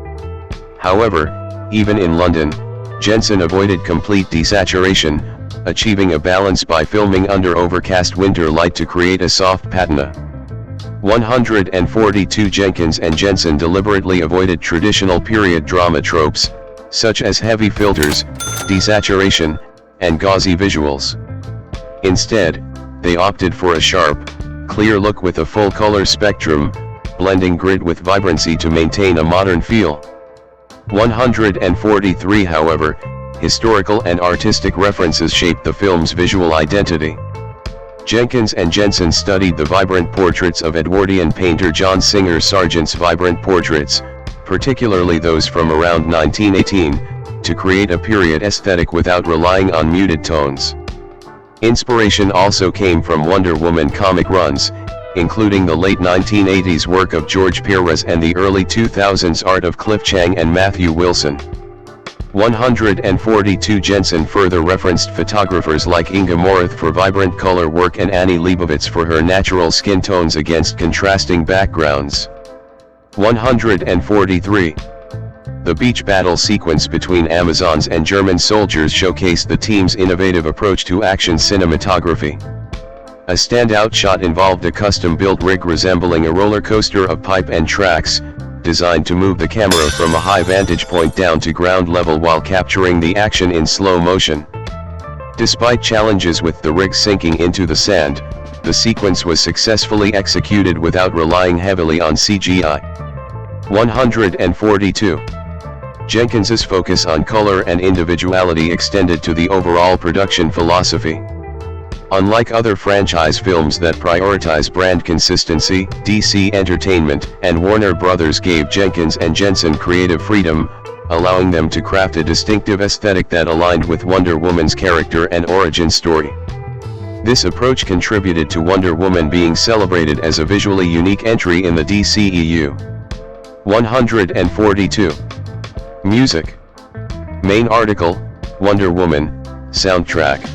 [SPEAKER 1] However, even in London, Jensen avoided complete desaturation, achieving a balance by filming under overcast winter light to create a soft patina. 142 Jenkins and Jensen deliberately avoided traditional period drama tropes, such as heavy filters, desaturation, and gauzy visuals. Instead, they opted for a sharp, clear look with a full color spectrum, blending grit with vibrancy to maintain a modern feel. 143 However, historical and artistic references shaped the film's visual identity. Jenkins and Jensen studied the vibrant portraits of Edwardian painter John Singer Sargent's vibrant portraits, particularly those from around 1918, to create a period aesthetic without relying on muted tones. Inspiration also came from Wonder Woman comic runs, including the late 1980s work of George Perez and the early 2000s art of Cliff Chang and Matthew Wilson. 142 Jensen further referenced photographers like Inga Morath for vibrant color work and Annie Leibovitz for her natural skin tones against contrasting backgrounds. 143. The beach battle sequence between Amazons and German soldiers showcased the team's innovative approach to action cinematography. A standout shot involved a custom-built rig resembling a roller coaster of pipe and tracks, designed to move the camera from a high vantage point down to ground level while capturing the action in slow motion. Despite challenges with the rig sinking into the sand, the sequence was successfully executed without relying heavily on CGI. 142. Jenkins's focus on color and individuality extended to the overall production philosophy. Unlike other franchise films that prioritize brand consistency, DC Entertainment and Warner Bros. Gave Jenkins and Jensen creative freedom, allowing them to craft a distinctive aesthetic that aligned with Wonder Woman's character and origin story. This approach contributed to Wonder Woman being celebrated as a visually unique entry in the DCEU. 142. Music. Main article, Wonder Woman, soundtrack.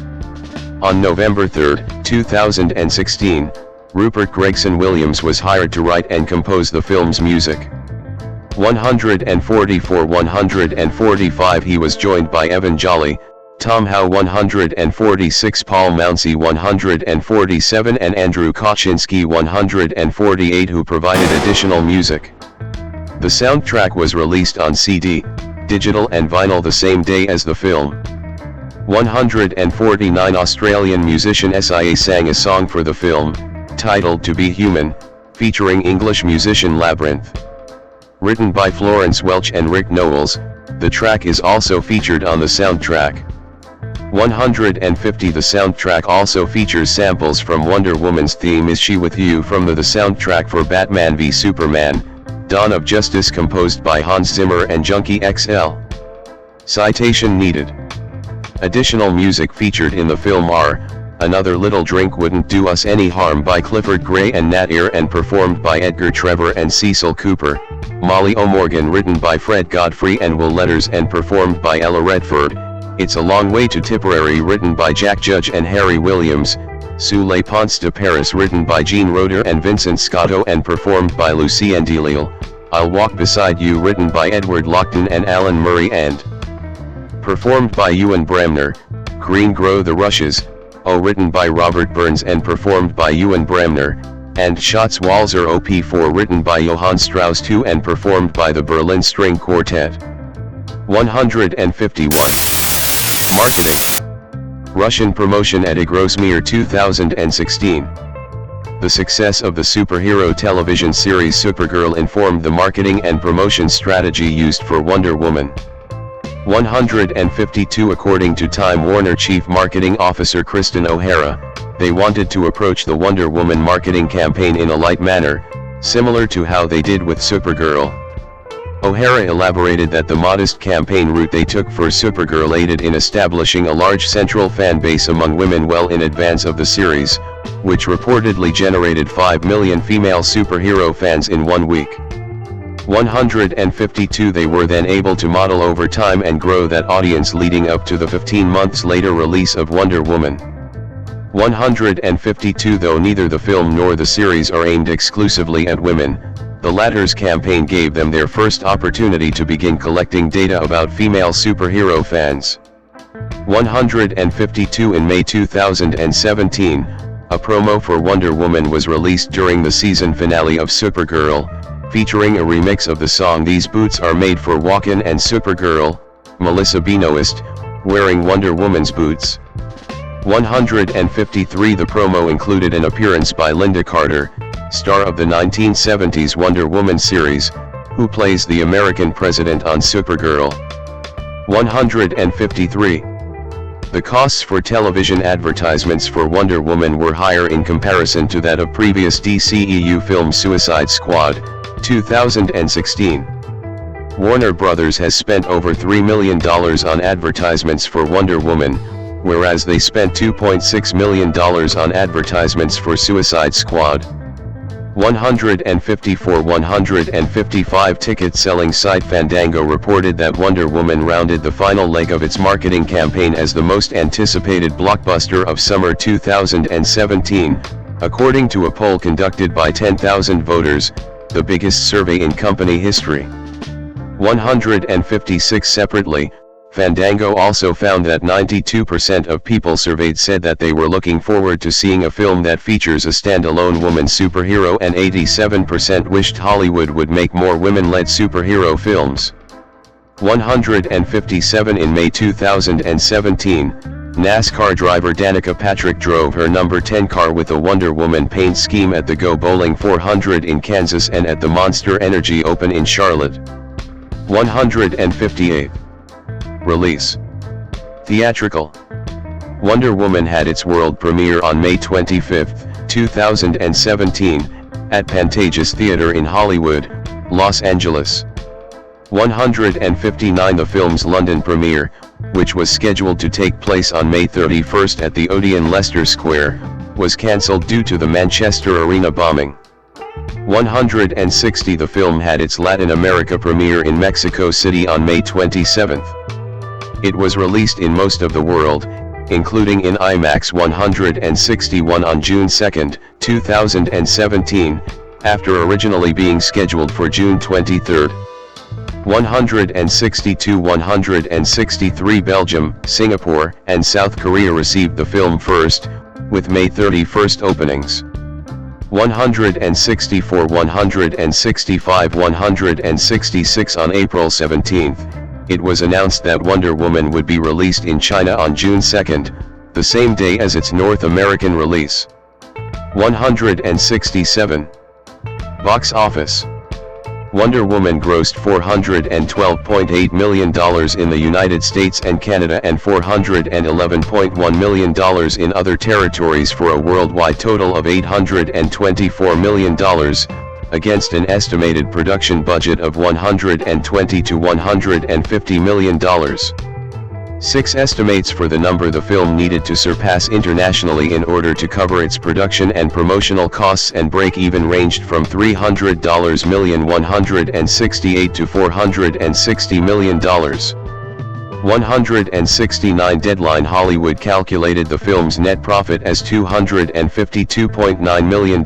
[SPEAKER 1] On November 3, 2016, Rupert Gregson Williams was hired to write and compose the film's music. 144-145 He was joined by Evan Jolly, Tom Howe 146 Paul Mounsey 147 and Andrew Koczynski 148 who provided additional music. The soundtrack was released on CD, digital and vinyl the same day as the film. 149 Australian musician SIA sang a song for the film, titled To Be Human, featuring English musician Labyrinth. Written by Florence Welch and Rick Nowels, the track is also featured on the soundtrack. 150 The soundtrack also features samples from Wonder Woman's theme Is She With You from the soundtrack for Batman v Superman, Dawn of Justice composed by Hans Zimmer and Junkie XL. Citation needed. Additional music featured in the film are, Another Little Drink Wouldn't Do Us Any Harm by Clifford Gray and Nat Ear and performed by Edgar Trevor and Cecil Cooper, Molly O'Morgan written by Fred Godfrey and Will Letters and performed by Ella Redford, It's a Long Way to Tipperary written by Jack Judge and Harry Williams, Sous les Ponts de Paris written by Gene Roeder and Vincent Scotto and performed by Lucien Delille, I'll Walk Beside You written by Edward Lockton and Alan Murray and performed by Ewan Bramner, Green Grow the Rushes, written by Robert Burns and performed by Ewan Bramner, and Schatz Walzer OP4 written by Johann Strauss II and performed by the Berlin String Quartet. 151. Marketing. Russian promotion at Grosmere 2016. The success of the superhero television series Supergirl informed the marketing and promotion strategy used for Wonder Woman. 152 According to Time Warner Chief Marketing Officer Kristen O'Hara, they wanted to approach the Wonder Woman marketing campaign in a light manner, similar to how they did with Supergirl. O'Hara elaborated that the modest campaign route they took for Supergirl aided in establishing a large central fan base among women well in advance of the series, which reportedly generated 5 million female superhero fans in 1 week. 152 They were then able to model over time and grow that audience leading up to the 15 months later release of Wonder Woman. 152 Though neither the film nor the series are aimed exclusively at women, the latter's campaign gave them their first opportunity to begin collecting data about female superhero fans. 152 In May 2017, a promo for Wonder Woman was released during the season finale of Supergirl, featuring a remix of the song These Boots Are Made for Walkin' and Supergirl, Melissa Benoist, wearing Wonder Woman's boots. 153 The promo included an appearance by Linda Carter, star of the 1970s Wonder Woman series, who plays the American president on Supergirl. 153. The costs for television advertisements for Wonder Woman were higher in comparison to that of previous DCEU film Suicide Squad, 2016. Warner Bros. Has spent over $3 million on advertisements for Wonder Woman, whereas they spent $2.6 million on advertisements for Suicide Squad. 155 ticket-selling site Fandango reported that Wonder Woman rounded the final leg of its marketing campaign as the most anticipated blockbuster of summer 2017, according to a poll conducted by 10,000 voters, the biggest survey in company history. 156 Separately, Fandango also found that 92% of people surveyed said that they were looking forward to seeing a film that features a standalone woman superhero and 87% wished Hollywood would make more women-led superhero films. 157 In May 2017, NASCAR driver Danica Patrick drove her number 10 car with a Wonder Woman paint scheme at the Go Bowling 400 in Kansas and at the Monster Energy Open in Charlotte. 158. Release. Theatrical. Wonder Woman had its world premiere on May 25, 2017, at Pantages Theater in Hollywood, Los Angeles. 159. The film's London premiere, which was scheduled to take place on May 31 at the Odeon Leicester Square, was cancelled due to the Manchester Arena bombing. 160. The film had its Latin America premiere in Mexico City on May 27. It was released in most of the world, including in IMAX 161 on June 2, 2017, after originally being scheduled for June 23. 162. 163. Belgium, Singapore, and South Korea received the film first, with May 31 openings. 164. 165. 166. On April 17, it was announced that Wonder Woman would be released in China on June 2, the same day as its North American release. 167. Box office. Wonder Woman grossed $412.8 million in the United States and Canada and $411.1 million in other territories for a worldwide total of $824 million, against an estimated production budget of $120 to $150 million. 6 estimates for the number the film needed to surpass internationally in order to cover its production and promotional costs and break even ranged from $300,168,000 to $460 million. 169. Deadline. Hollywood calculated the film's net profit as $252.9 million,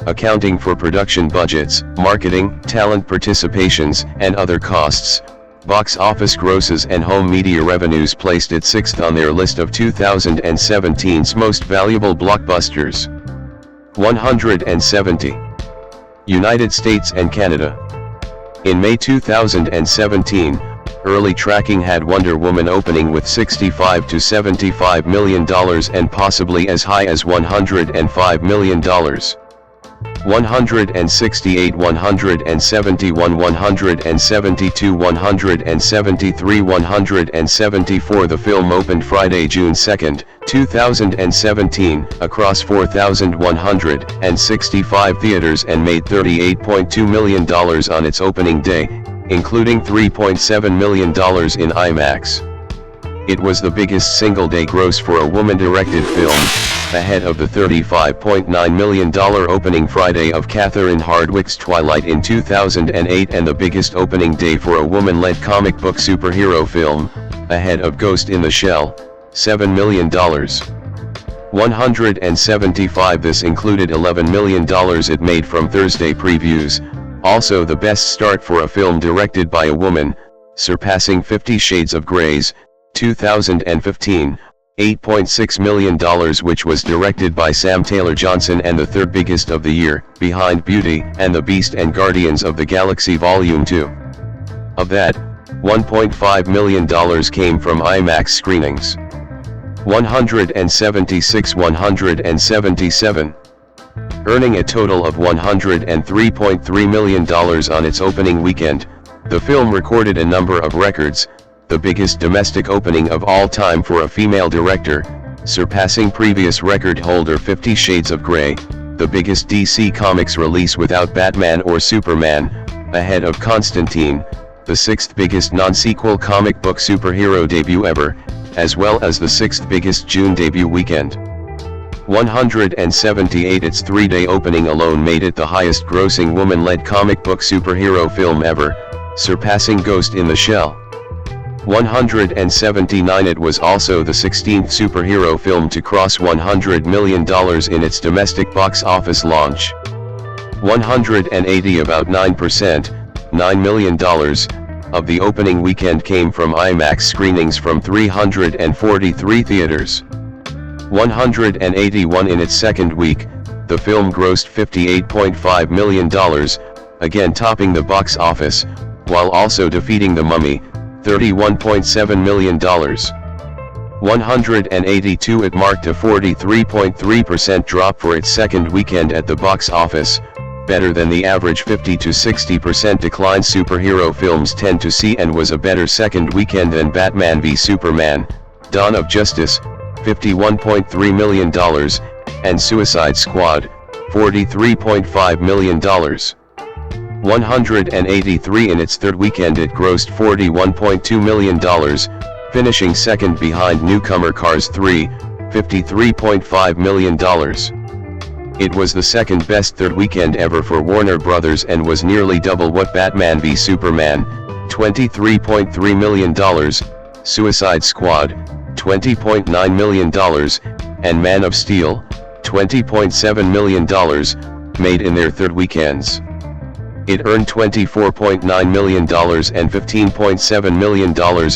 [SPEAKER 1] accounting for production budgets, marketing, talent participations, and other costs. Box office grosses and home media revenues placed it 6th on their list of 2017's most valuable blockbusters. 170. United States and Canada. In May 2017, early tracking had Wonder Woman opening with $65 to $75 million and possibly as high as $105 million. 168. 171. 172. 173. 174. The film opened Friday, June 2, 2017, across 4,165 theaters and made $38.2 million on its opening day, including $3.7 million in IMAX. It was the biggest single-day gross for a woman-directed film, ahead of the $35.9 million opening Friday of Catherine Hardwicke's Twilight in 2008 and the biggest opening day for a woman-led comic book superhero film, ahead of Ghost in the Shell, $7 million. 175. This included $11 million it made from Thursday previews, also the best start for a film directed by a woman, surpassing 50 Shades of Grey's 2015, $8.6 million, which was directed by Sam Taylor Johnson and the third biggest of the year, behind Beauty and the Beast and Guardians of the Galaxy Volume 2. Of that, $1.5 million came from IMAX screenings. 176. 177. Earning a total of $103.3 million on its opening weekend, the film recorded a number of records, the biggest domestic opening of all time for a female director, surpassing previous record holder 50 Shades of Grey, the biggest DC Comics release without Batman or Superman, ahead of Constantine, the 6th biggest non-sequel comic book superhero debut ever, as well as the 6th biggest June debut weekend. 178. Its 3-day opening alone made it the highest grossing woman-led comic book superhero film ever, surpassing Ghost in the Shell. 179. It was also the 16th superhero film to cross $100 million in its domestic box office launch. 180. About 9%, $9 million, of the opening weekend came from IMAX screenings from 343 theaters. 181. In its second week, the film grossed $58.5 million, again topping the box office, while also defeating The Mummy, $31.7 million. 182. It marked a 43.3% drop for its second weekend at the box office, better than the average 50 to 60% decline superhero films tend to see, and was a better second weekend than Batman v Superman, Dawn of Justice, $51.3 million, and Suicide Squad, $43.5 million. 183. In its third weekend it grossed $41.2 million, finishing second behind newcomer Cars 3, $53.5 million. It was the second best third weekend ever for Warner Brothers and was nearly double what Batman v Superman, $23.3 million, Suicide Squad, $20.9 million, and Man of Steel, $20.7 million, made in their third weekends. It earned $24.9 million and $15.7 million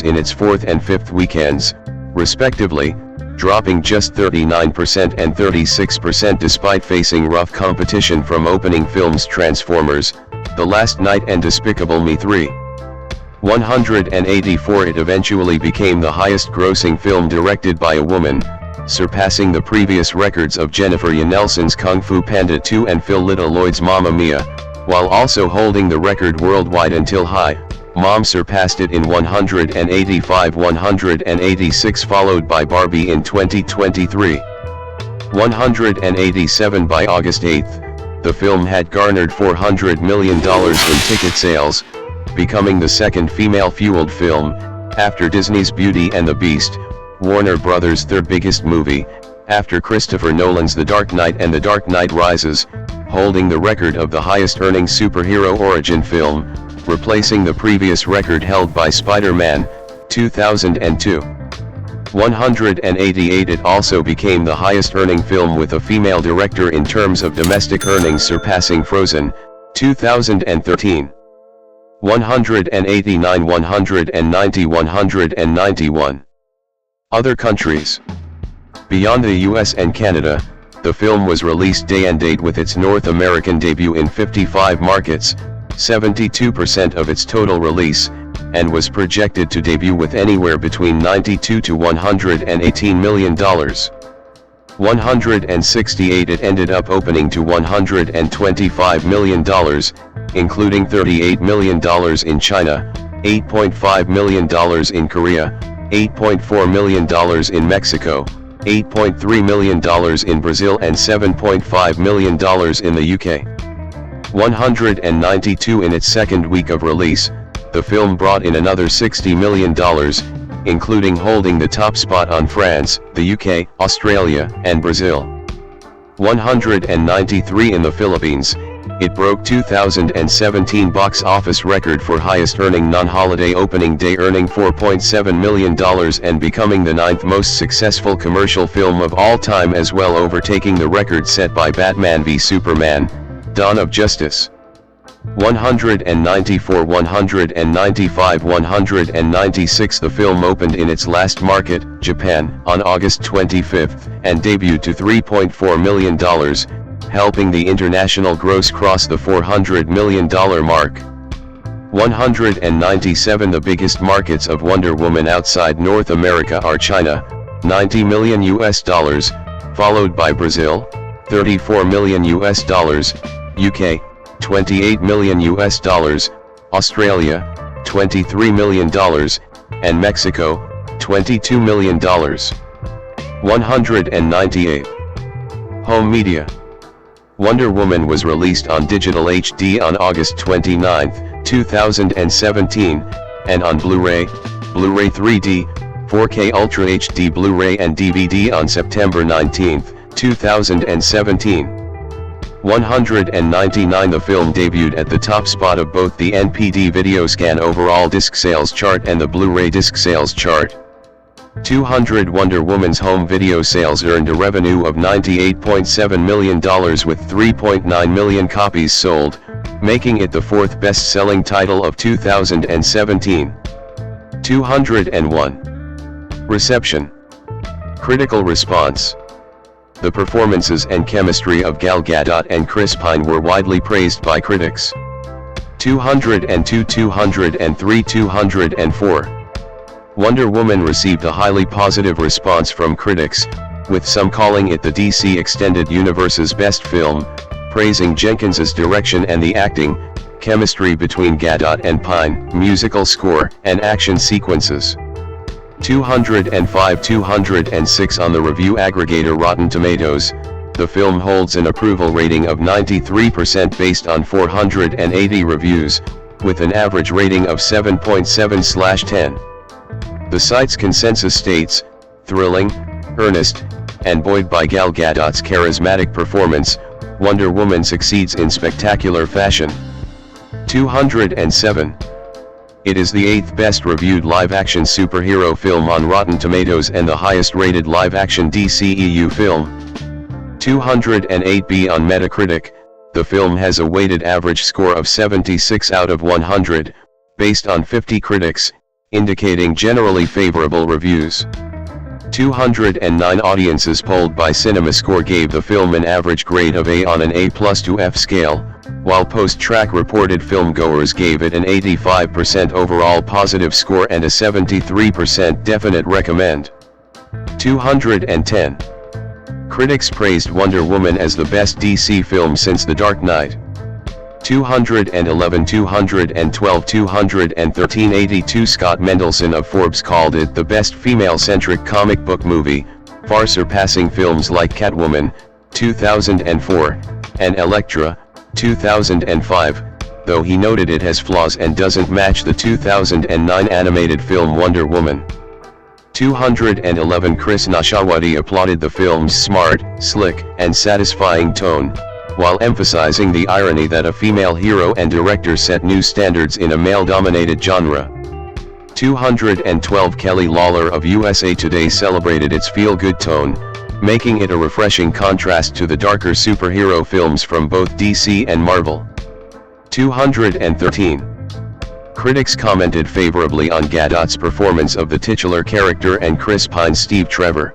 [SPEAKER 1] in its fourth and fifth weekends, respectively, dropping just 39% and 36% despite facing rough competition from opening films Transformers, The Last Knight and Despicable Me 3. 184. It eventually became the highest-grossing film directed by a woman, surpassing the previous records of Jennifer Nielsen's Kung Fu Panda 2 and Phil Little Lloyd's Mamma Mia, while also holding the record worldwide until Mom surpassed it in 185-186, followed by Barbie in 2023. 187. By August 8th, the film had garnered $400 million in ticket sales, becoming the second female-fueled film, after Disney's Beauty and the Beast, Warner Brothers' third biggest movie, after Christopher Nolan's The Dark Knight and The Dark Knight Rises, holding the record of the highest-earning superhero origin film, replacing the previous record held by Spider-Man, 2002. 188. It also became the highest-earning film with a female director in terms of domestic earnings, surpassing Frozen, 2013. 189, 190, 191. Other countries. Beyond the US and Canada, the film was released day and date with its North American debut in 55 markets, 72% of its total release, and was projected to debut with anywhere between $92 to $118 million. 168. It ended up opening to $125 million, including $38 million in China, $8.5 million in Korea, $8.4 million in Mexico, $8.3 million in Brazil and $7.5 million in the UK. 192. In its second week of release, the film brought in another $60 million, including holding the top spot on France, the UK, Australia, and Brazil. 193. In the Philippines, it broke 2017 box office record for highest earning non-holiday opening day, earning $4.7 million and becoming the 9th most successful commercial film of all time, as well overtaking the record set by Batman v Superman, Dawn of Justice. 194, 195, 196. The film opened in its last market, Japan, on August 25 and debuted to $3.4 million, helping the international gross cross the $400 million mark. 197. The biggest markets of Wonder Woman outside North America are China, $90 million, followed by Brazil, $34 million, UK, $28 million, Australia, $23 million, and Mexico, $22 million. 198. Home media. Wonder Woman was released on digital HD on August 29, 2017, and on Blu-ray, Blu-ray 3D, 4K Ultra HD Blu-ray and DVD on September 19, 2017. 199. The film debuted at the top spot of both the NPD Videoscan overall disc sales chart and the Blu-ray disc sales chart. 200. Wonder Woman's home video sales earned a revenue of $98.7 million with 3.9 million copies sold, making it the fourth best-selling title of 2017. 201. Reception. Critical response. The performances and chemistry of Gal Gadot and Chris Pine were widely praised by critics. 202, 203, 204. Wonder Woman received a highly positive response from critics, with some calling it the DC Extended Universe's best film, praising Jenkins's direction and the acting, chemistry between Gadot and Pine, musical score, and action sequences. 205-206 on the review aggregator Rotten Tomatoes, the film holds an approval rating of 93% based on 480 reviews, with an average rating of 7.7/10. The site's consensus states, "Thrilling, earnest, and buoyed by Gal Gadot's charismatic performance, Wonder Woman succeeds in spectacular fashion." 207. It is the 8th best reviewed live-action superhero film on Rotten Tomatoes and the highest-rated live-action DCEU film. 208B on Metacritic, the film has a weighted average score of 76 out of 100, based on 50 critics, indicating generally favorable reviews. 209 audiences polled by CinemaScore gave the film an average grade of A on an A+ to F scale, while post-track reported filmgoers gave it an 85% overall positive score and a 73% definite recommend. 210. Critics praised Wonder Woman as the best DC film since The Dark Knight. 211, 212, 213, 82 Scott Mendelson of Forbes called it the best female-centric comic book movie, far surpassing films like Catwoman, 2004, and Elektra, 2005, though he noted it has flaws and doesn't match the 2009 animated film Wonder Woman. 211 Chris Nashawati applauded the film's smart, slick, and satisfying tone, while emphasizing the irony that a female hero and director set new standards in a male-dominated genre. 212 Kelly Lawler of USA Today celebrated its feel-good tone, making it a refreshing contrast to the darker superhero films from both DC and Marvel. 213. Critics commented favorably on Gadot's performance of the titular character and Chris Pine's Steve Trevor.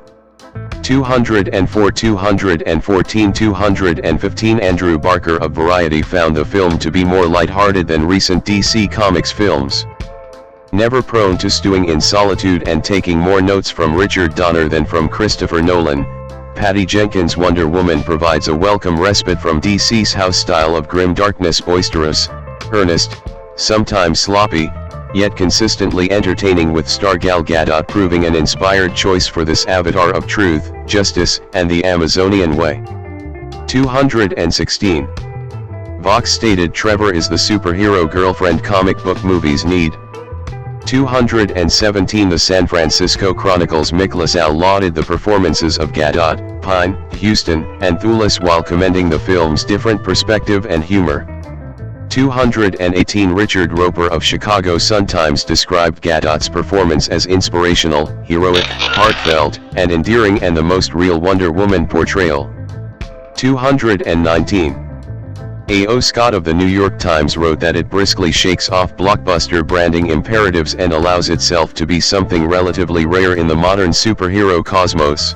[SPEAKER 1] 204, 214, 215 Andrew Barker of Variety found the film to be more lighthearted than recent DC Comics films. Never prone to stewing in solitude and taking more notes from Richard Donner than from Christopher Nolan, Patty Jenkins' Wonder Woman provides a welcome respite from DC's house style of grim darkness, boisterous, earnest, sometimes sloppy, yet consistently entertaining, with star Gal Gadot proving an inspired choice for this avatar of truth, justice, and the Amazonian way. 216. Vox stated Trevor is the superhero girlfriend comic book movies need. 217 The San Francisco Chronicle's Mick LaSalle lauded the performances of Gadot, Pine, Huston, and Thewlis while commending the film's different perspective and humor. 218 Richard Roper of Chicago Sun-Times described Gadot's performance as inspirational, heroic, heartfelt, and endearing, and the most real Wonder Woman portrayal. 219. A.O. Scott of the New York Times wrote that it briskly shakes off blockbuster branding imperatives and allows itself to be something relatively rare in the modern superhero cosmos.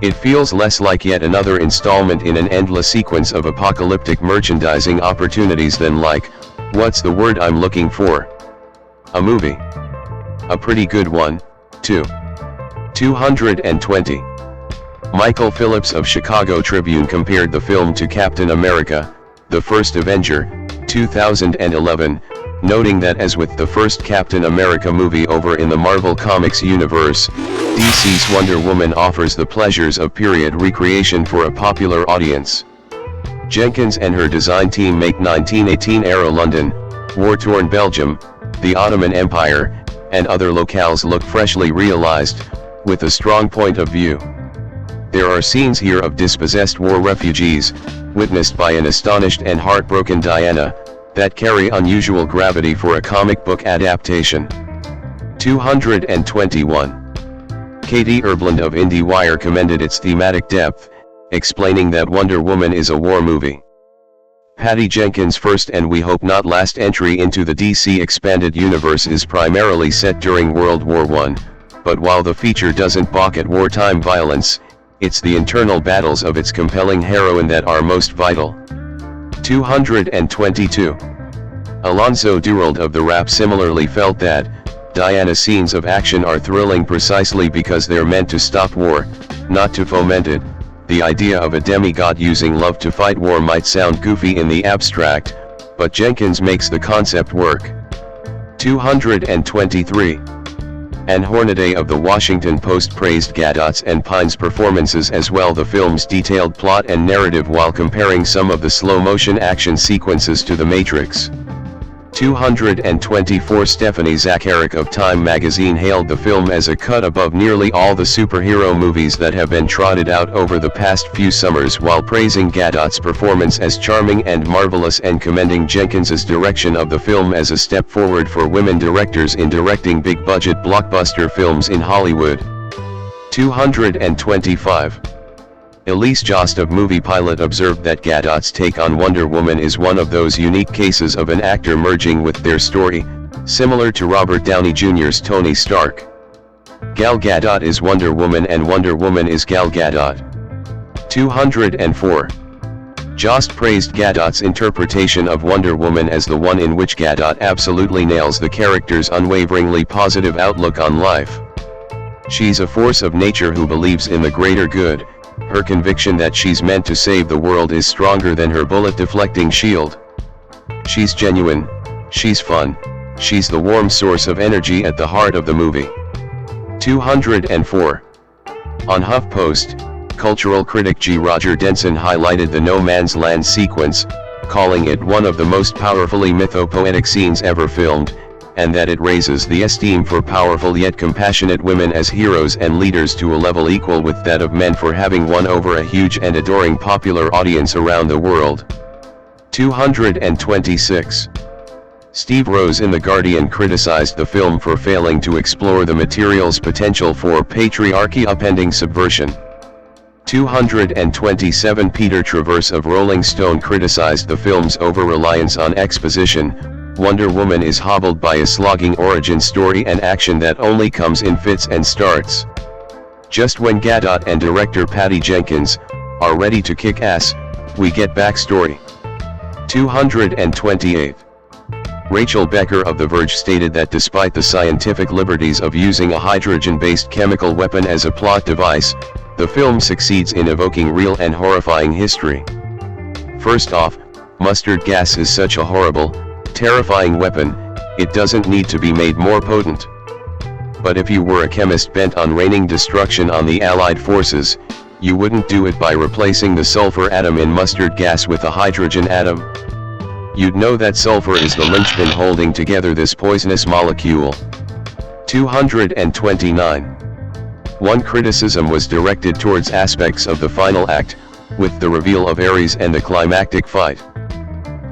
[SPEAKER 1] It feels less like yet another installment in an endless sequence of apocalyptic merchandising opportunities than like, what's the word I'm looking for? A movie. A pretty good one, too. 220. Michael Phillips of Chicago Tribune compared the film to Captain America, The First Avenger, 2011, noting that as with the first Captain America movie over in the Marvel Comics universe, DC's Wonder Woman offers the pleasures of period recreation for a popular audience. Jenkins and her design team make 1918-era London, war-torn Belgium, the Ottoman Empire, and other locales look freshly realized, with a strong point of view. There are scenes here of dispossessed war refugees, witnessed by an astonished and heartbroken Diana, that carry unusual gravity for a comic book adaptation. 221. Katie Erblund of IndieWire commended its thematic depth, explaining that Wonder Woman is a war movie. Patty Jenkins' first and we hope not last entry into the DC Expanded Universe is primarily set during World War I, but while the feature doesn't balk at wartime violence, it's the internal battles of its compelling heroine that are most vital. 222. Alonzo Durald of The Wrap similarly felt that, Diana's scenes of action are thrilling precisely because they're meant to stop war, not to foment it. The idea of a demigod using love to fight war might sound goofy in the abstract, but Jenkins makes the concept work. 223. Ann Hornaday of the Washington Post praised Gadot's and Pine's performances as well the film's detailed plot and narrative while comparing some of the slow-motion action sequences to The Matrix. 224. Stephanie Zacharek of Time magazine hailed the film as a cut above nearly all the superhero movies that have been trotted out over the past few summers while praising Gadot's performance as charming and marvelous and commending Jenkins's direction of the film as a step forward for women directors in directing big-budget blockbuster films in Hollywood. 225. Elise Jost of Movie Pilot observed that Gadot's take on Wonder Woman is one of those unique cases of an actor merging with their story, similar to Robert Downey Jr.'s Tony Stark. Gal Gadot is Wonder Woman and Wonder Woman is Gal Gadot. 204. Jost praised Gadot's interpretation of Wonder Woman as the one in which Gadot absolutely nails the character's unwaveringly positive outlook on life. She's a force of nature who believes in the greater good. Her conviction that she's meant to save the world is stronger than her bullet-deflecting shield. She's genuine, she's fun, she's the warm source of energy at the heart of the movie. 204. On HuffPost, cultural critic G. Roger Denson highlighted the No Man's Land sequence, calling it one of the most powerfully mythopoetic scenes ever filmed, and that it raises the esteem for powerful yet compassionate women as heroes and leaders to a level equal with that of men for having won over a huge and adoring popular audience around the world. 226. Steve Rose in The Guardian criticized the film for failing to explore the material's potential for patriarchy upending subversion. 227. Peter Travers of Rolling Stone criticized the film's over-reliance on exposition. Wonder Woman is hobbled by a slogging origin story and action that only comes in fits and starts. Just when Gadot and director Patty Jenkins are ready to kick ass, we get backstory. 228. Rachel Becker of The Verge stated that despite the scientific liberties of using a hydrogen-based chemical weapon as a plot device, the film succeeds in evoking real and horrifying history. First off, mustard gas is such a horrible, terrifying weapon, it doesn't need to be made more potent. But if you were a chemist bent on raining destruction on the Allied forces, you wouldn't do it by replacing the sulfur atom in mustard gas with a hydrogen atom. You'd know that sulfur is the linchpin holding together this poisonous molecule. 229. One criticism was directed towards aspects of the final act, with the reveal of Ares and the climactic fight.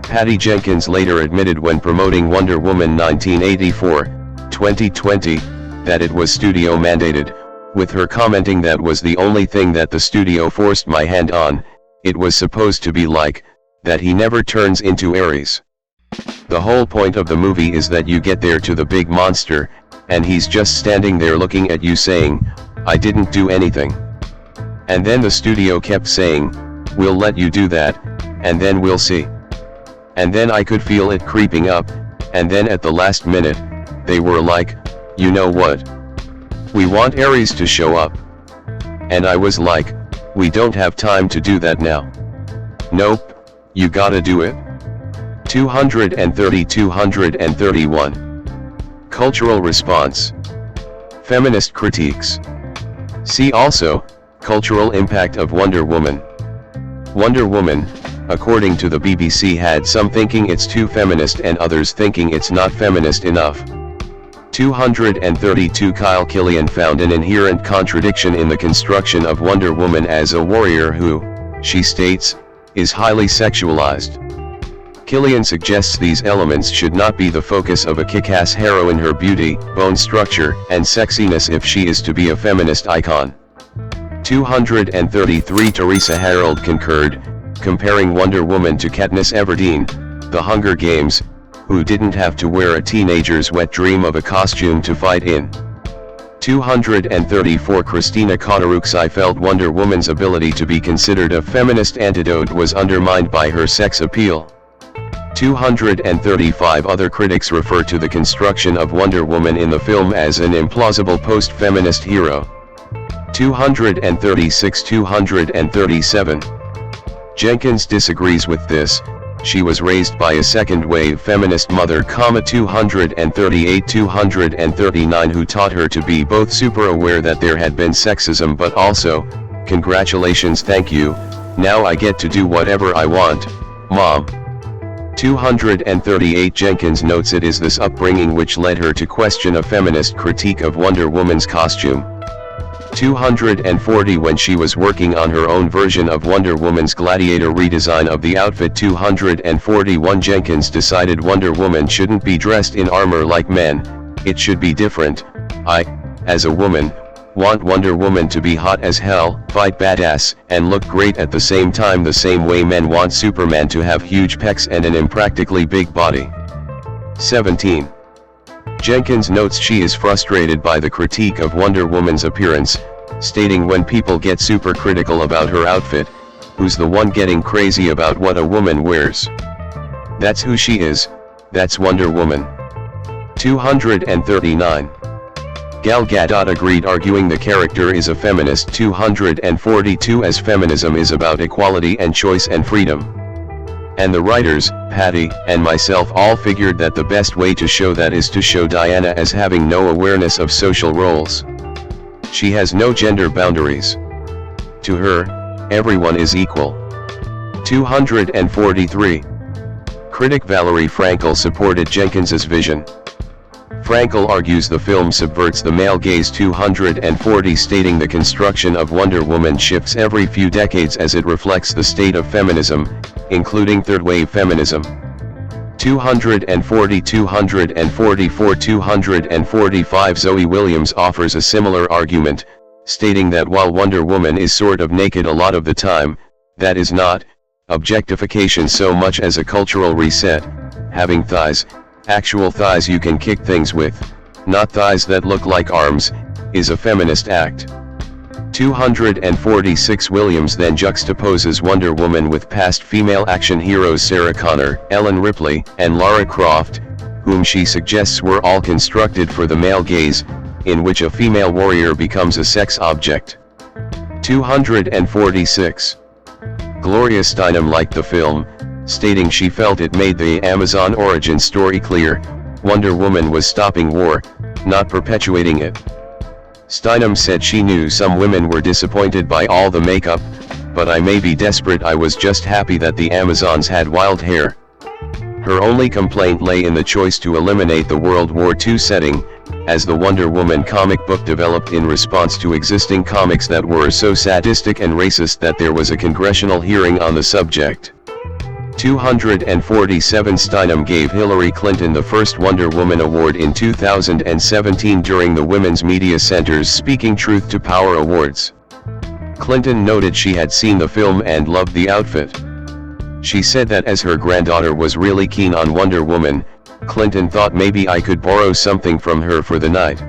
[SPEAKER 1] Patty Jenkins later admitted when promoting Wonder Woman 1984-2020, that it was studio mandated, with her commenting that was the only thing that the studio forced my hand on. It was supposed to be like, that he never turns into Ares. The whole point of the movie is that you get there to the big monster, and he's just standing there looking at you saying, I didn't do anything. And then the studio kept saying, we'll let you do that, and then we'll see. And then I could feel it creeping up, and then at the last minute, they were like, you know what? We want Ares to show up. And I was like, we don't have time to do that now. Nope, you gotta do it. 230-231. Cultural response. Feminist critiques. See also, cultural impact of Wonder Woman. Wonder Woman, according to the BBC, had some thinking it's too feminist and others thinking it's not feminist enough. 232. Kyle Killian found an inherent contradiction in the construction of Wonder Woman as a warrior who, she states, is highly sexualized. Killian suggests these elements should not be the focus of a kick-ass heroine. Her beauty, bone structure, and sexiness if she is to be a feminist icon. 233. Teresa Harold concurred, comparing Wonder Woman to Katniss Everdeen, The Hunger Games, who didn't have to wear a teenager's wet dream of a costume to fight in. 234. Christina Kotaruksai felt Wonder Woman's ability to be considered a feminist antidote was undermined by her sex appeal. 235 other critics refer to the construction of Wonder Woman in the film as an implausible post-feminist hero. 237. Jenkins disagrees with this. She was raised by a second-wave feminist mother, 239 who taught her to be both super aware that there had been sexism but also, congratulations, thank you, now I get to do whatever I want, Mom. 238 Jenkins notes it is this upbringing which led her to question a feminist critique of Wonder Woman's costume. 240 When she was working on her own version of Wonder Woman's Gladiator redesign of the outfit. 241 Jenkins decided Wonder Woman shouldn't be dressed in armor like men, it should be different. I, as a woman, want Wonder Woman to be hot as hell, fight badass, and look great at the same time, the same way men want Superman to have huge pecs and an impractically big body. 17. Jenkins notes she is frustrated by the critique of Wonder Woman's appearance, stating when people get super critical about her outfit, who's the one getting crazy about what a woman wears? That's who she is, that's Wonder Woman. 239. Gal Gadot agreed, arguing the character is a feminist. 242 As feminism is about equality and choice and freedom. And the writers, Patty, and myself all figured that the best way to show that is to show Diana as having no awareness of social roles. She has no gender boundaries. To her, everyone is equal. 243. Critic Valerie Frankel supported Jenkins's vision. Frankel argues the film subverts the male gaze. 240 Stating the construction of Wonder Woman shifts every few decades as it reflects the state of feminism, including third-wave feminism. 240 244 245 Zoe Williams offers a similar argument, stating that while Wonder Woman is sort of naked a lot of the time, that is not objectification so much as a cultural reset. Having thighs, actual thighs you can kick things with, not thighs that look like arms, is a feminist act. 246 Williams then juxtaposes Wonder Woman with past female action heroes Sarah Connor, Ellen Ripley, and Lara Croft, whom she suggests were all constructed for the male gaze, in which a female warrior becomes a sex object. 246. Gloria Steinem liked the film, stating she felt it made the Amazon origin story clear. Wonder Woman was stopping war, not perpetuating it. Steinem said she knew some women were disappointed by all the makeup, but I may be desperate, I was just happy that the Amazons had wild hair. Her only complaint lay in the choice to eliminate the World War II setting, as the Wonder Woman comic book developed in response to existing comics that were so sadistic and racist that there was a congressional hearing on the subject. 247 Steinem gave Hillary Clinton the first Wonder Woman award in 2017 during the Women's Media Center's Speaking Truth to Power Awards. Clinton noted she had seen the film and loved the outfit. She said that as her granddaughter was really keen on Wonder Woman, Clinton thought maybe I could borrow something from her for the night.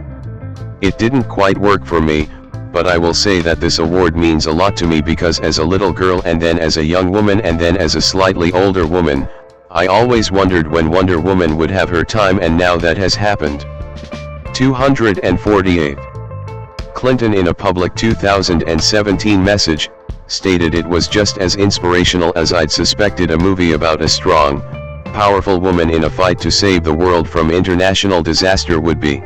[SPEAKER 1] It didn't quite work for me, but I will say that this award means a lot to me because as a little girl and then as a young woman and then as a slightly older woman, I always wondered when Wonder Woman would have her time, and now that has happened. 248. Clinton in a public 2017 message, stated it was just as inspirational as I'd suspected, a movie about a strong, powerful woman in a fight to save the world from international disaster would be.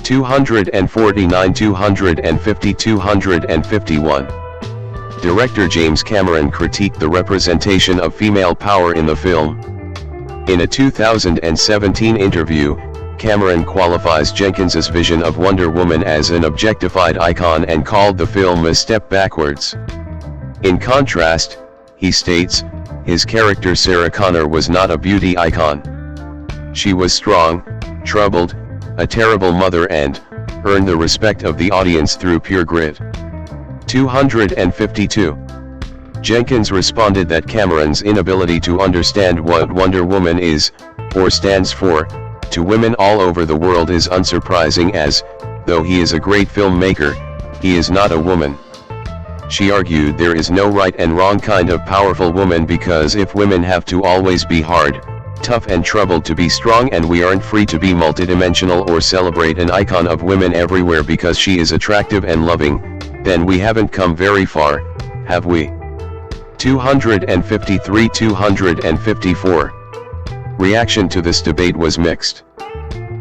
[SPEAKER 1] 249 250 251. Director James Cameron critiqued the representation of female power in the film. In a 2017 interview, Cameron qualifies Jenkins's vision of Wonder Woman as an objectified icon and called the film a step backwards. In contrast, he states, his character Sarah Connor was not a beauty icon. She was strong, troubled, a terrible mother, and earned the respect of the audience through pure grit. 252. Jenkins responded that Cameron's inability to understand what Wonder Woman is, or stands for, to women all over the world is unsurprising, as, though he is a great filmmaker, he is not a woman. She argued there is no right and wrong kind of powerful woman, because if women have to always be hard, tough and troubled to be strong, and we aren't free to be multidimensional or celebrate an icon of women everywhere because she is attractive and loving, then we haven't come very far, have we? 253-254. Reaction to this debate was mixed.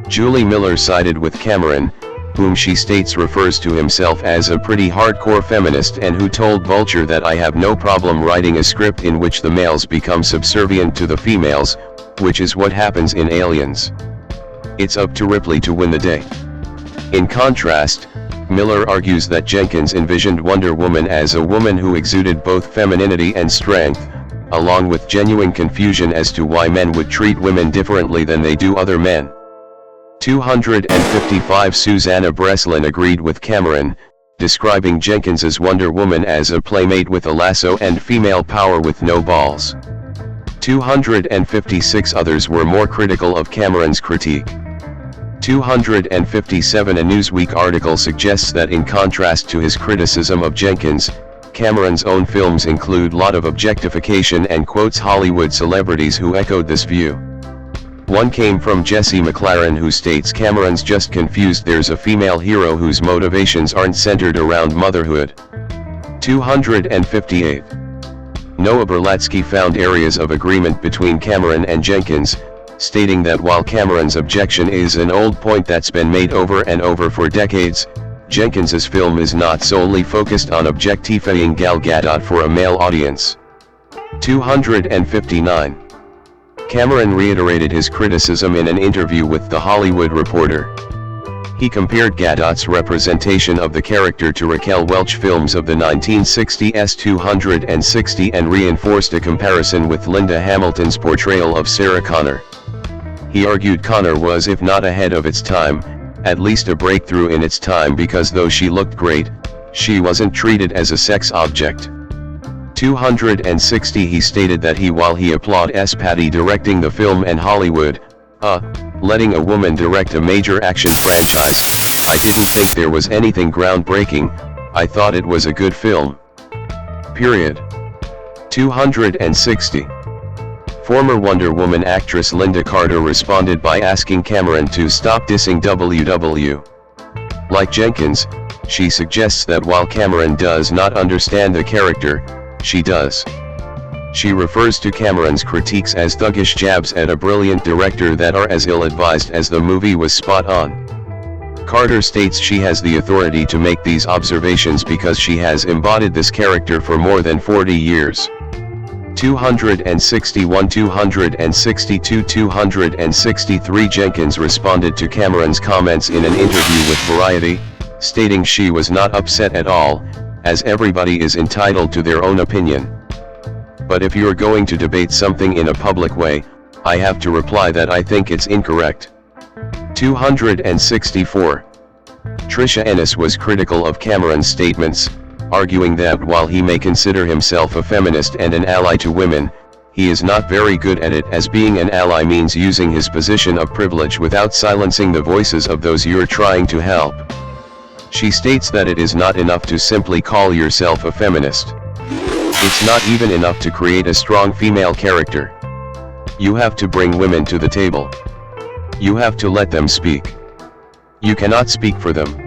[SPEAKER 1] Julie Miller sided with Cameron, whom she states refers to himself as a pretty hardcore feminist and who told Vulture that I have no problem writing a script in which the males become subservient to the females, which is what happens in Aliens. It's up to Ripley to win the day. In contrast, Miller argues that Jenkins envisioned Wonder Woman as a woman who exuded both femininity and strength, along with genuine confusion as to why men would treat women differently than they do other men. 255. Susanna Breslin agreed with Cameron, describing Jenkins's Wonder Woman as a playmate with a lasso and female power with no balls. 256. Others were more critical of Cameron's critique. 257. A Newsweek article suggests that in contrast to his criticism of Jenkins, Cameron's own films include lot of objectification and quotes Hollywood celebrities who echoed this view. One came from Jesse McLaren, who states Cameron's just confused there's a female hero whose motivations aren't centered around motherhood. 258. Noah Berlatsky found areas of agreement between Cameron and Jenkins, stating that while Cameron's objection is an old point that's been made over and over for decades, Jenkins's film is not solely focused on objectifying Gal Gadot for a male audience. 259. Cameron reiterated his criticism in an interview with The Hollywood Reporter. He compared Gadot's representation of the character to Raquel Welch films of the 1960s 260 and reinforced a comparison with Linda Hamilton's portrayal of Sarah Connor. He argued Connor was, if not ahead of its time, at least a breakthrough in its time because though she looked great, she wasn't treated as a sex object. 260. He stated that while he applauds Patty directing the film and Hollywood, letting a woman direct a major action franchise, I didn't think there was anything groundbreaking, I thought it was a good film. Period. 260. Former Wonder Woman actress Linda Carter responded by asking Cameron to stop dissing WW. Like Jenkins, she suggests that while Cameron does not understand the character, she does. She refers to Cameron's critiques as thuggish jabs at a brilliant director that are as ill-advised as the movie was spot on. Carter states she has the authority to make these observations because she has embodied this character for more than 40 years. 261, 262, 263. Jenkins responded to Cameron's comments in an interview with Variety, stating she was not upset at all, as everybody is entitled to their own opinion. But if you're going to debate something in a public way, I have to reply that I think it's incorrect. 264. Tricia Ennis was critical of Cameron's statements, arguing that while he may consider himself a feminist and an ally to women, he is not very good at it, as being an ally means using his position of privilege without silencing the voices of those you're trying to help. She states that it is not enough to simply call yourself a feminist. It's not even enough to create a strong female character. You have to bring women to the table. You have to let them speak. You cannot speak for them.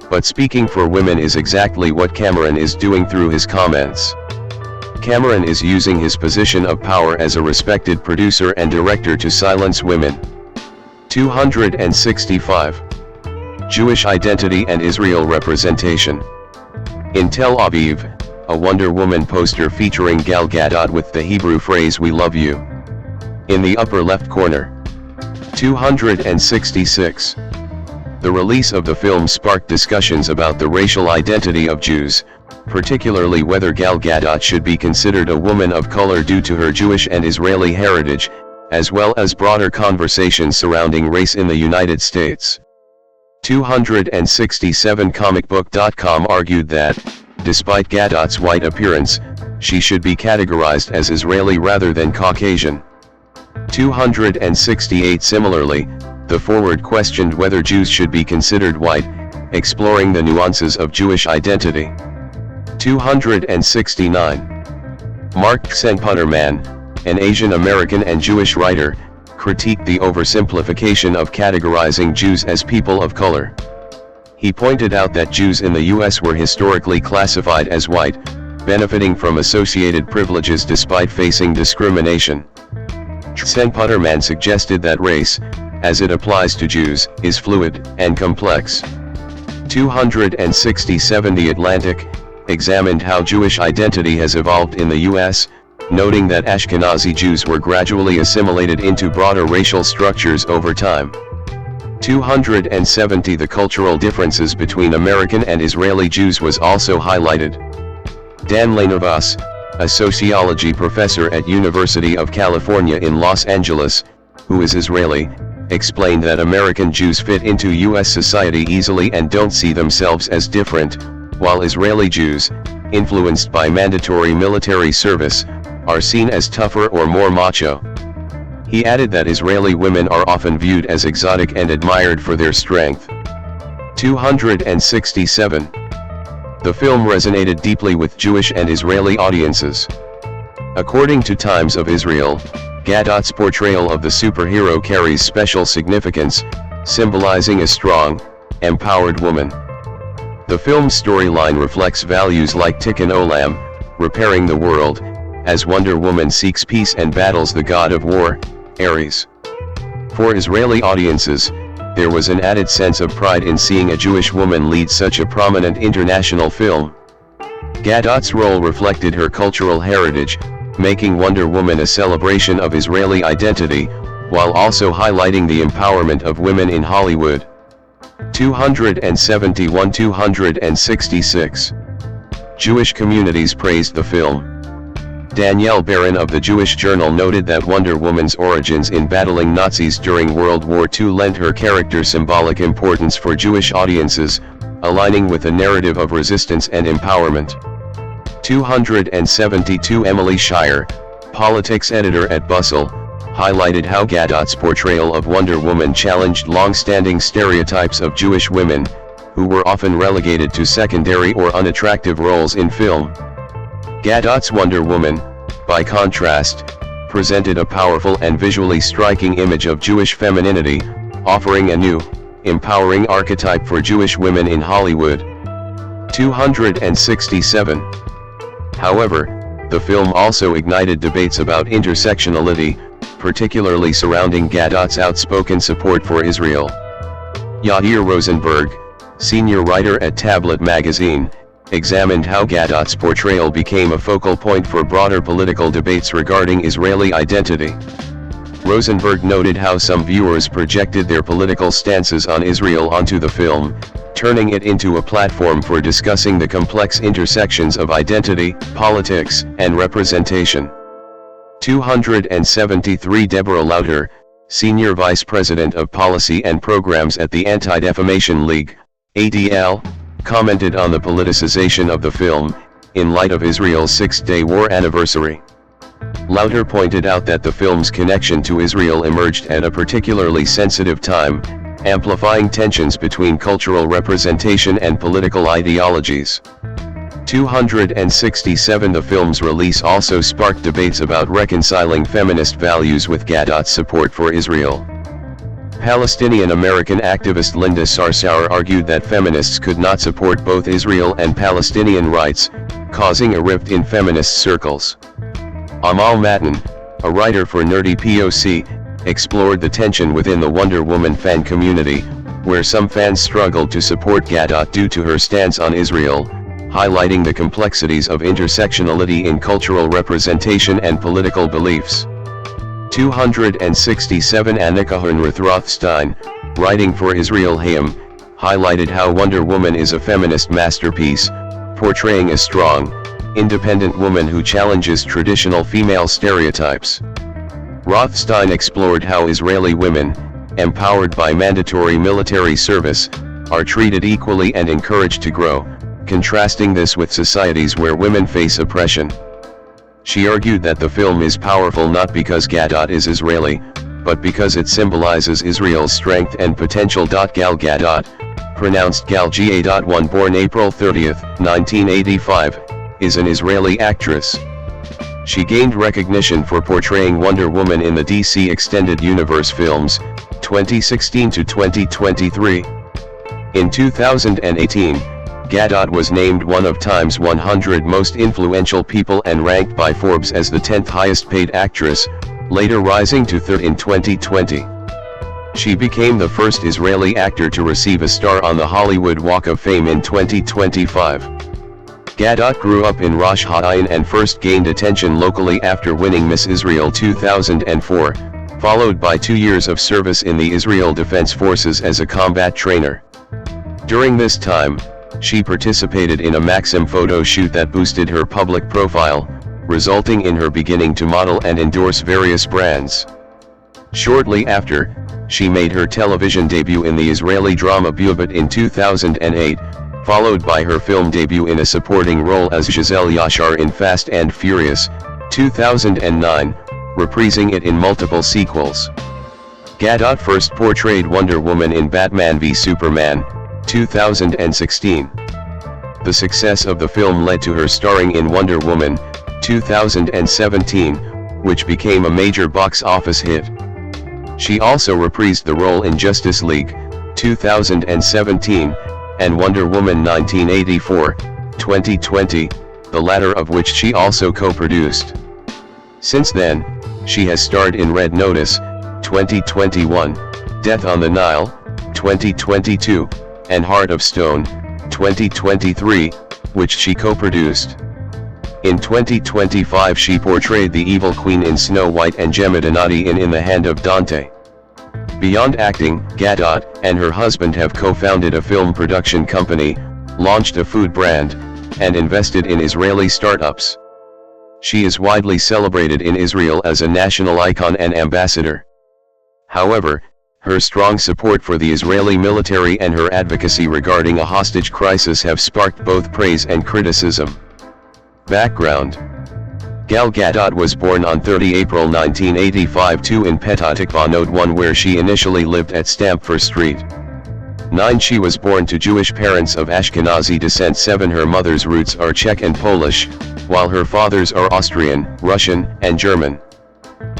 [SPEAKER 1] But speaking for women is exactly what Cameron is doing through his comments. Cameron is using his position of power as a respected producer and director to silence women. 265. Jewish identity and Israel representation. In Tel Aviv, a Wonder Woman poster featuring Gal Gadot with the Hebrew phrase "We love you" in the upper left corner. 266. The release of the film sparked discussions about the racial identity of Jews, particularly whether Gal Gadot should be considered a woman of color due to her Jewish and Israeli heritage, as well as broader conversations surrounding race in the United States. 267. Comicbook.com argued that, despite Gadot's white appearance, she should be categorized as Israeli rather than Caucasian. 268. Similarly, the Forward questioned whether Jews should be considered white, exploring the nuances of Jewish identity. 269. Mark Senputterman, an Asian American and Jewish writer, critiqued the oversimplification of categorizing Jews as people of color. He pointed out that Jews in the U.S. were historically classified as white, benefiting from associated privileges despite facing discrimination. Putterman suggested that race, as it applies to Jews, is fluid and complex. 267 The Atlantic examined how Jewish identity has evolved in the U.S., noting that Ashkenazi Jews were gradually assimilated into broader racial structures over time. 270 The cultural differences between American and Israeli Jews was also highlighted. Dan Lanavas, a sociology professor at University of California in Los Angeles, who is Israeli, explained that American Jews fit into U.S. society easily and don't see themselves as different, while Israeli Jews, influenced by mandatory military service, are seen as tougher or more macho. He added that Israeli women are often viewed as exotic and admired for their strength. 267. The film resonated deeply with Jewish and Israeli audiences. According to Times of Israel, Gadot's portrayal of the superhero carries special significance, symbolizing a strong, empowered woman. The film's storyline reflects values like Tikkun Olam, repairing the world, as Wonder Woman seeks peace and battles the god of war, Ares. For Israeli audiences, there was an added sense of pride in seeing a Jewish woman lead such a prominent international film. Gadot's role reflected her cultural heritage, making Wonder Woman a celebration of Israeli identity, while also highlighting the empowerment of women in Hollywood. 271-266. Jewish communities praised the film. Danielle Barron of the Jewish Journal noted that Wonder Woman's origins in battling Nazis during World War II lent her character symbolic importance for Jewish audiences, aligning with a narrative of resistance and empowerment. 272 Emily Shire, politics editor at Bustle, highlighted how Gadot's portrayal of Wonder Woman challenged long-standing stereotypes of Jewish women, who were often relegated to secondary or unattractive roles in film. Gadot's Wonder Woman, by contrast, presented a powerful and visually striking image of Jewish femininity, offering a new, empowering archetype for Jewish women in Hollywood. 267. However, the film also ignited debates about intersectionality, particularly surrounding Gadot's outspoken support for Israel. Yair Rosenberg, senior writer at Tablet magazine, examined how Gadot's portrayal became a focal point for broader political debates regarding Israeli identity. Rosenberg noted how some viewers projected their political stances on Israel onto the film, turning it into a platform for discussing the complex intersections of identity, politics, and representation. 273 Deborah Lauter, Senior Vice President of Policy and Programs at the Anti-Defamation League, ADL, commented on the politicization of the film, in light of Israel's six-day war anniversary. Lauter pointed out that the film's connection to Israel emerged at a particularly sensitive time, amplifying tensions between cultural representation and political ideologies. 267 The film's release also sparked debates about reconciling feminist values with Gadot's support for Israel. Palestinian-American activist Linda Sarsour argued that feminists could not support both Israel and Palestinian rights, causing a rift in feminist circles. Amal Matin, a writer for Nerdy POC, explored the tension within the Wonder Woman fan community, where some fans struggled to support Gadot due to her stance on Israel, highlighting the complexities of intersectionality in cultural representation and political beliefs. 267 Annika Heinrich Rothstein, writing for Israel Hayom, highlighted how Wonder Woman is a feminist masterpiece, portraying a strong, independent woman who challenges traditional female stereotypes. Rothstein explored how Israeli women, empowered by mandatory military service, are treated equally and encouraged to grow, contrasting this with societies where women face oppression. She argued that the film is powerful not because Gadot is Israeli, but because it symbolizes Israel's strength and potential. Gal Gadot, pronounced Gal Ga.1, born April 30, 1985, is an Israeli actress. She gained recognition for portraying Wonder Woman in the DC Extended Universe films, 2016 to 2023. In 2018, Gadot was named one of Time's 100 most influential people and ranked by Forbes as the 10th highest paid actress, later rising to third in 2020. She became the first Israeli actor to receive a star on the Hollywood Walk of Fame in 2025. Gadot grew up in Rosh Hashanah and first gained attention locally after winning Miss Israel 2004, followed by 2 years of service in the Israel Defense Forces as a combat trainer. During this time, she participated in a Maxim photo shoot that boosted her public profile, resulting in her beginning to model and endorse various brands. Shortly after, she made her television debut in the Israeli drama Bubot in 2008, followed by her film debut in a supporting role as Giselle Yashar in Fast and Furious, 2009, reprising it in multiple sequels. Gadot first portrayed Wonder Woman in Batman v Superman, 2016. The success of the film led to her starring in Wonder Woman, 2017, which became a major box office hit. She also reprised the role in Justice League, 2017, and Wonder Woman 1984, 2020, the latter of which she also co-produced. Since then, she has starred in Red Notice, 2021, Death on the Nile, 2022, and Heart of Stone, 2023, which she co-produced. In 2025 she portrayed the evil queen in Snow White and Gemma Donati in the Hand of Dante. Beyond acting, Gadot and her husband have co-founded a film production company, launched a food brand, and invested in Israeli startups. She is widely celebrated in Israel as a national icon and ambassador. However, her strong support for the Israeli military and her advocacy regarding a hostage crisis have sparked both praise and criticism. Background: Gal Gadot was born on 30 April 1985 in Petah Tikva Node 1, where she initially lived at Stamford Street. 9. She was born to Jewish parents of Ashkenazi descent. 7. Her mother's roots are Czech and Polish, while her father's are Austrian, Russian, and German.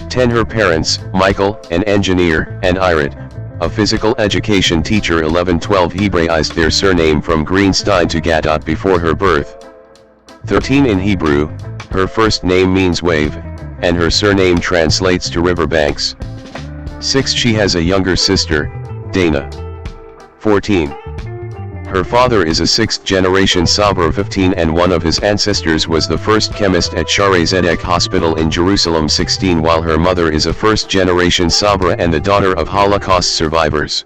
[SPEAKER 1] 10. Her parents, Michael, an engineer, and Irit, a physical education teacher. 11. 12. Hebraized their surname from Greenstein to Gadot before her birth. 13. In Hebrew, her first name means wave, and her surname translates to riverbanks. 6. She has a younger sister, Dana. 14. Her father is a sixth-generation Sabra. 15. And one of his ancestors was the first chemist at Shaare Zedek Hospital in Jerusalem. 16. While her mother is a first-generation Sabra and the daughter of Holocaust survivors.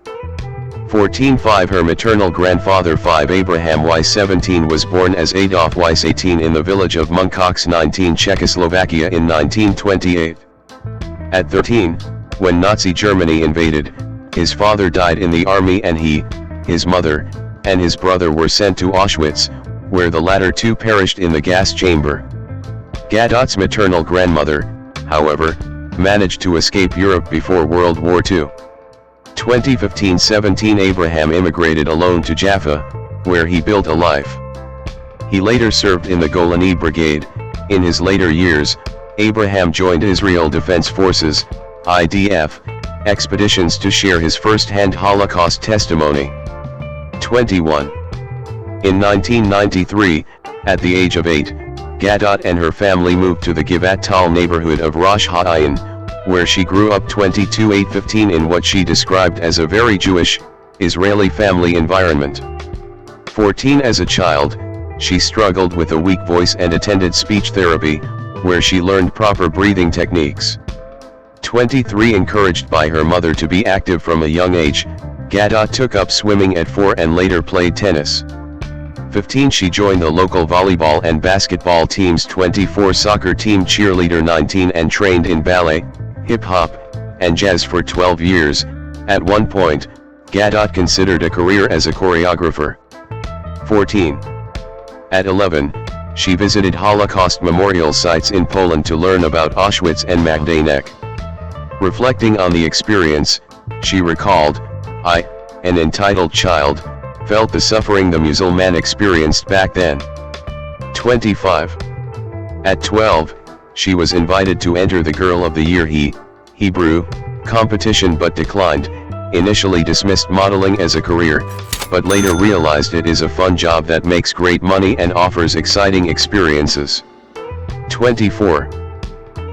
[SPEAKER 1] 14. 5. Her maternal grandfather 5. Abraham Weiss 17 was born as Adolf Weiss 18 in the village of Munkox 19 Czechoslovakia in 1928. At 13, when Nazi Germany invaded, his father died in the army and he, his mother, and his brother were sent to Auschwitz, where the latter two perished in the gas chamber. Gadot's maternal grandmother, however, managed to escape Europe before World War II. 2015-17 Abraham immigrated alone to Jaffa, where he built a life. He later served in the Golani Brigade. In his later years, Abraham joined Israel Defense Forces, IDF, expeditions to share his first-hand Holocaust testimony. 21. In 1993, at the age of 8, Gadot and her family moved to the Givat Tal neighborhood of Rosh Hashanah, where she grew up. 22-8-15 in what she described as a very Jewish, Israeli family environment. 14. As a child, she struggled with a weak voice and attended speech therapy, where she learned proper breathing techniques. 23. Encouraged by her mother to be active from a young age, Gadot took up swimming at 4 and later played tennis. 15. She joined the local volleyball and basketball teams. 24. Soccer team cheerleader. 19. And trained in ballet, hip-hop, and jazz for 12 years. At one point, Gadot considered a career as a choreographer. 14. At 11, she visited Holocaust memorial sites in Poland to learn about Auschwitz and Majdanek. Reflecting on the experience, she recalled, "I, an entitled child, felt the suffering the Musulman experienced back then." 25. At 12, She was invited to enter the Girl of the Year Hebrew competition but declined, initially dismissed modeling as a career, but later realized it is a fun job that makes great money and offers exciting experiences. 24.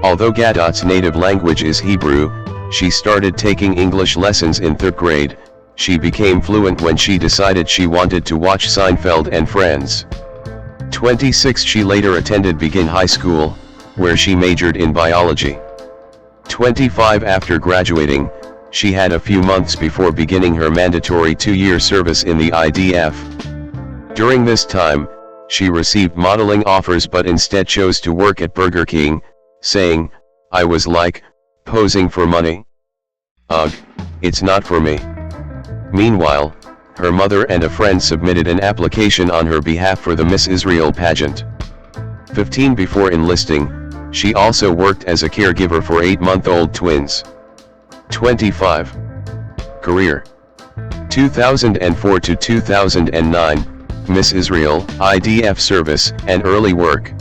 [SPEAKER 1] Although Gadot's native language is Hebrew, she started taking English lessons in 3rd grade. She became fluent when she decided she wanted to watch Seinfeld and Friends. 26. She later attended Begin High School, where she majored in biology. 25. After graduating, she had a few months before beginning her mandatory 2-year service in the IDF. During this time, she received modeling offers but instead chose to work at Burger King, saying, "I was like, posing for money. Ugh, it's not for me." Meanwhile, her mother and a friend submitted an application on her behalf for the Miss Israel pageant. 15. Before enlisting, she also worked as a caregiver for 8-month-old twins. 25. Career. 2004 to 2009, Miss Israel, IDF service, and early work.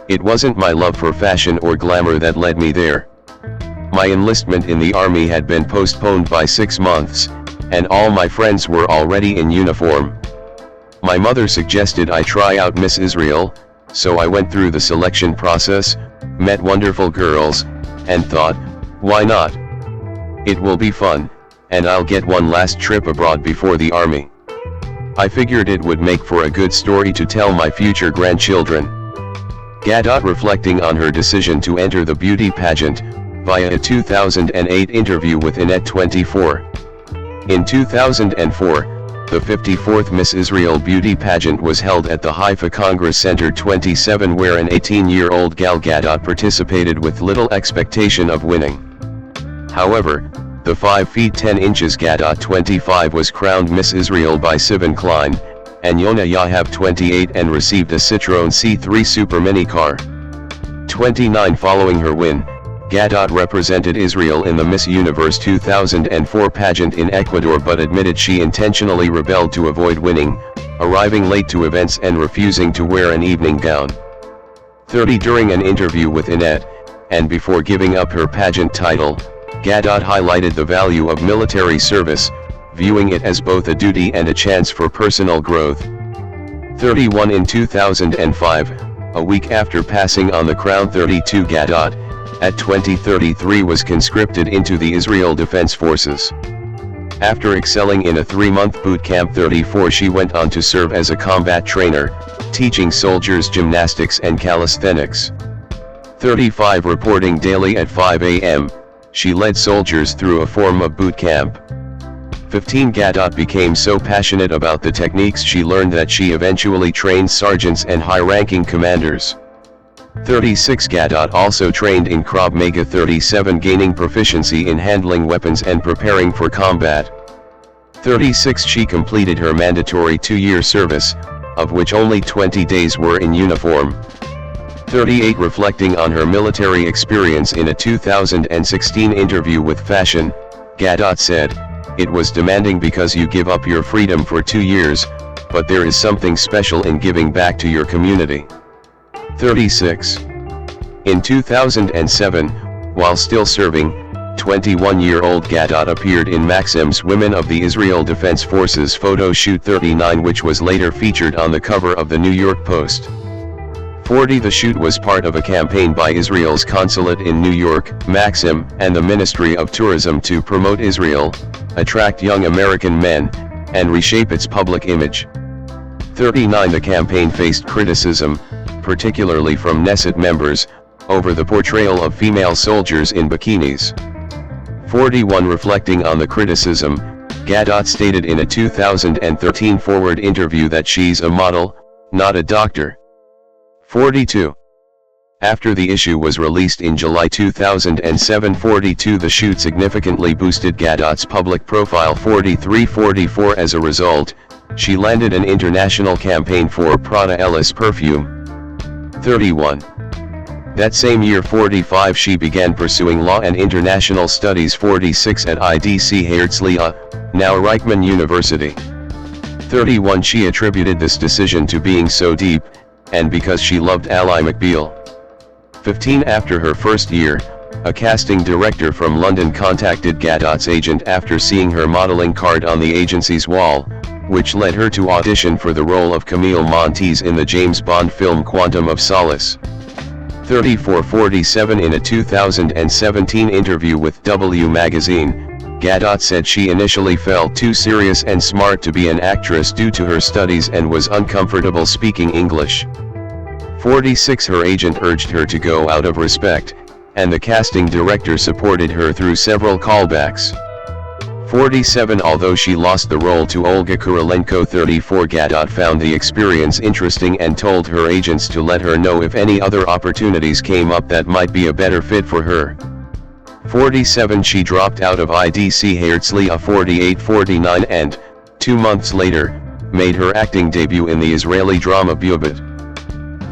[SPEAKER 1] It wasn't my love for fashion or glamour that led me there. My enlistment in the army had been postponed by 6 months, and all my friends were already in uniform. My mother suggested I try out Miss Israel, so I went through the selection process, met wonderful girls, and thought, why not? It will be fun, and I'll get one last trip abroad before the army. I figured it would make for a good story to tell my future grandchildren. Gadot reflecting on her decision to enter the beauty pageant, via a 2008 interview with Inet24. In 2004, the 54th Miss Israel beauty pageant was held at the Haifa Congress Center 27 where an 18-year-old Gal Gadot participated with little expectation of winning. However, the 5 feet 10 inches Gadot 25 was crowned Miss Israel by Sivan Klein, and Yona Yahav 28 and received a Citroën C3 Super Mini car. 29 Following her win, Gadot represented Israel in the Miss Universe 2004 pageant in Ecuador but admitted she intentionally rebelled to avoid winning, arriving late to events and refusing to wear an evening gown. 30 During an interview with Inet, and before giving up her pageant title, Gadot highlighted the value of military service, viewing it as both a duty and a chance for personal growth. 31 In 2005, a week after passing on the crown 32 Gadot, at 33 was conscripted into the Israel Defense Forces. After excelling in a 3-month boot camp 34 she went on to serve as a combat trainer, teaching soldiers gymnastics and calisthenics. 35 Reporting daily at 5 a.m., she led soldiers through a form of boot camp. 15 Gadot became so passionate about the techniques she learned that she eventually trained sergeants and high-ranking commanders. 36 Gadot also trained in Krav Maga 37 gaining proficiency in handling weapons and preparing for combat. 36 She completed her mandatory 2-year service, of which only 20 days were in uniform. 38 Reflecting on her military experience in a 2016 interview with Fashion, Gadot said, "It was demanding because you give up your freedom for 2 years, but there is something special in giving back to your community." 36. In 2007, while still serving, 21-year-old Gadot appeared in Maxim's Women of the Israel Defense Forces photo shoot 39 which was later featured on the cover of the New York Post. 40 The shoot was part of a campaign by Israel's consulate in New York, Maxim, and the Ministry of Tourism to promote Israel, attract young American men, and reshape its public image. 39 The campaign faced criticism, particularly from Knesset members, over the portrayal of female soldiers in bikinis. 41 Reflecting on the criticism, Gadot stated in a 2013 Forward interview that she's a model, not a doctor. 42. After the issue was released in July 2007 42 The shoot significantly boosted Gadot's public profile 43-44 As a result, she landed an international campaign for Prada Ellis perfume. 31. That same year 45 She began pursuing law and international studies 46 at IDC Herzliya, now Reichman University. 31 She attributed this decision to being so deep, and because she loved Ally McBeal. 15 After her first year, a casting director from London contacted Gadot's agent after seeing her modeling card on the agency's wall, which led her to audition for the role of Camille Monteith in the James Bond film Quantum of Solace. 3447 In a 2017 interview with W Magazine, Gadot said she initially felt too serious and smart to be an actress due to her studies and was uncomfortable speaking English. 46 Her agent urged her to go out of respect, and the casting director supported her through several callbacks. 47 Although she lost the role to Olga Kurylenko. 34 Gadot found the experience interesting and told her agents to let her know if any other opportunities came up that might be a better fit for her. 47 She dropped out of IDC Herzliya. 48-49 and, 2 months later, made her acting debut in the Israeli drama Bubit.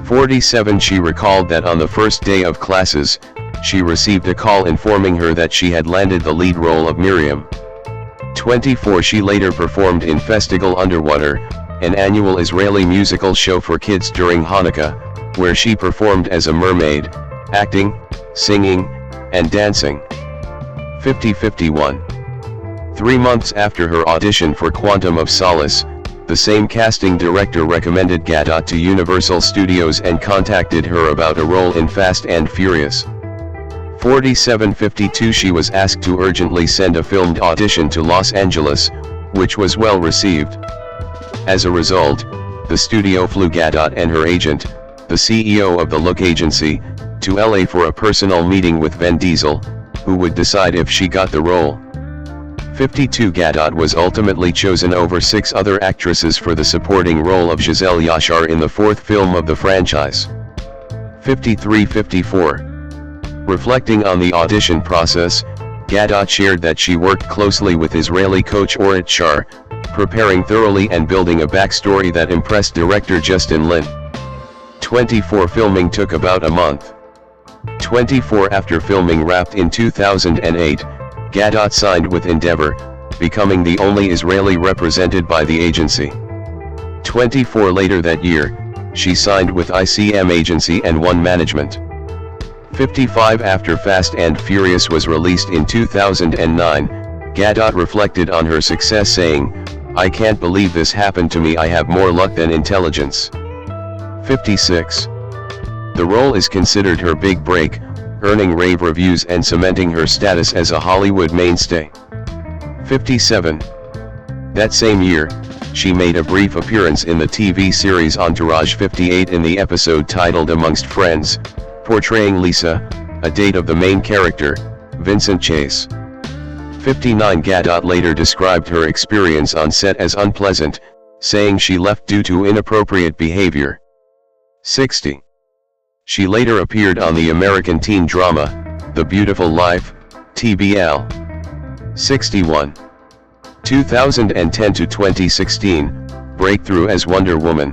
[SPEAKER 1] 47 She recalled that on the first day of classes, she received a call informing her that she had landed the lead role of Miriam. 24 She later performed in Festival Underwater, an annual Israeli musical show for kids during Hanukkah, where she performed as a mermaid, acting, singing, and dancing. 50-51 3 months after her audition for Quantum of Solace, the same casting director recommended Gadot to Universal Studios and contacted her about a role in Fast and Furious. 47-52 She was asked to urgently send a filmed audition to Los Angeles, which was well received. As a result, the studio flew Gadot and her agent, the CEO of the look agency, to LA for a personal meeting with Vin Diesel, who would decide if she got the role. 52 Gadot was ultimately chosen over 6 other actresses for the supporting role of Giselle Yashar in the 4th film of the franchise. 53-54 Reflecting on the audition process, Gadot shared that she worked closely with Israeli coach Orit Shar, preparing thoroughly and building a backstory that impressed director Justin Lin. 24 Filming took about a month. 24 After filming wrapped in 2008, Gadot signed with Endeavor, becoming the only Israeli represented by the agency. 24 Later that year, she signed with ICM Agency and One Management. 55 After Fast and Furious was released in 2009, Gadot reflected on her success saying, "I can't believe this happened to me. I have more luck than intelligence." 56 The role is considered her big break, earning rave reviews and cementing her status as a Hollywood mainstay. 57 That same year, she made a brief appearance in the TV series Entourage. 58 In the episode titled Amongst Friends, portraying Lisa, a date of the main character, Vincent Chase. 59 Gadot later described her experience on set as unpleasant, saying she left due to inappropriate behavior. 60 She later appeared on the American teen drama, The Beautiful Life, TBL. 61 2010 to 2016, breakthrough as Wonder Woman.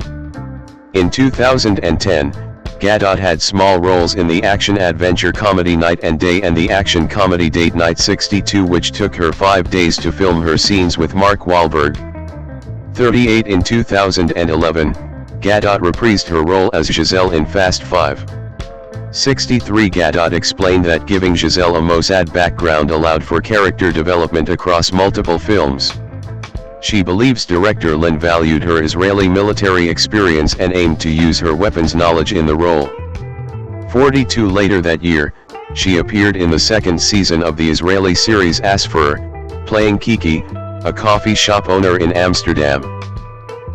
[SPEAKER 1] In 2010, Gadot had small roles in the action-adventure comedy Night and Day and the action comedy Date Night. 62 which took her 5 days to film her scenes with Mark Wahlberg. 38 In 2011, Gadot reprised her role as Giselle in Fast 5. 63 Gadot explained that giving Giselle a Mossad background allowed for character development across multiple films. She believes director Lin valued her Israeli military experience and aimed to use her weapons knowledge in the role. 42 Later that year, she appeared in the 2nd season of the Israeli series Asfer, playing Kiki, a coffee shop owner in Amsterdam.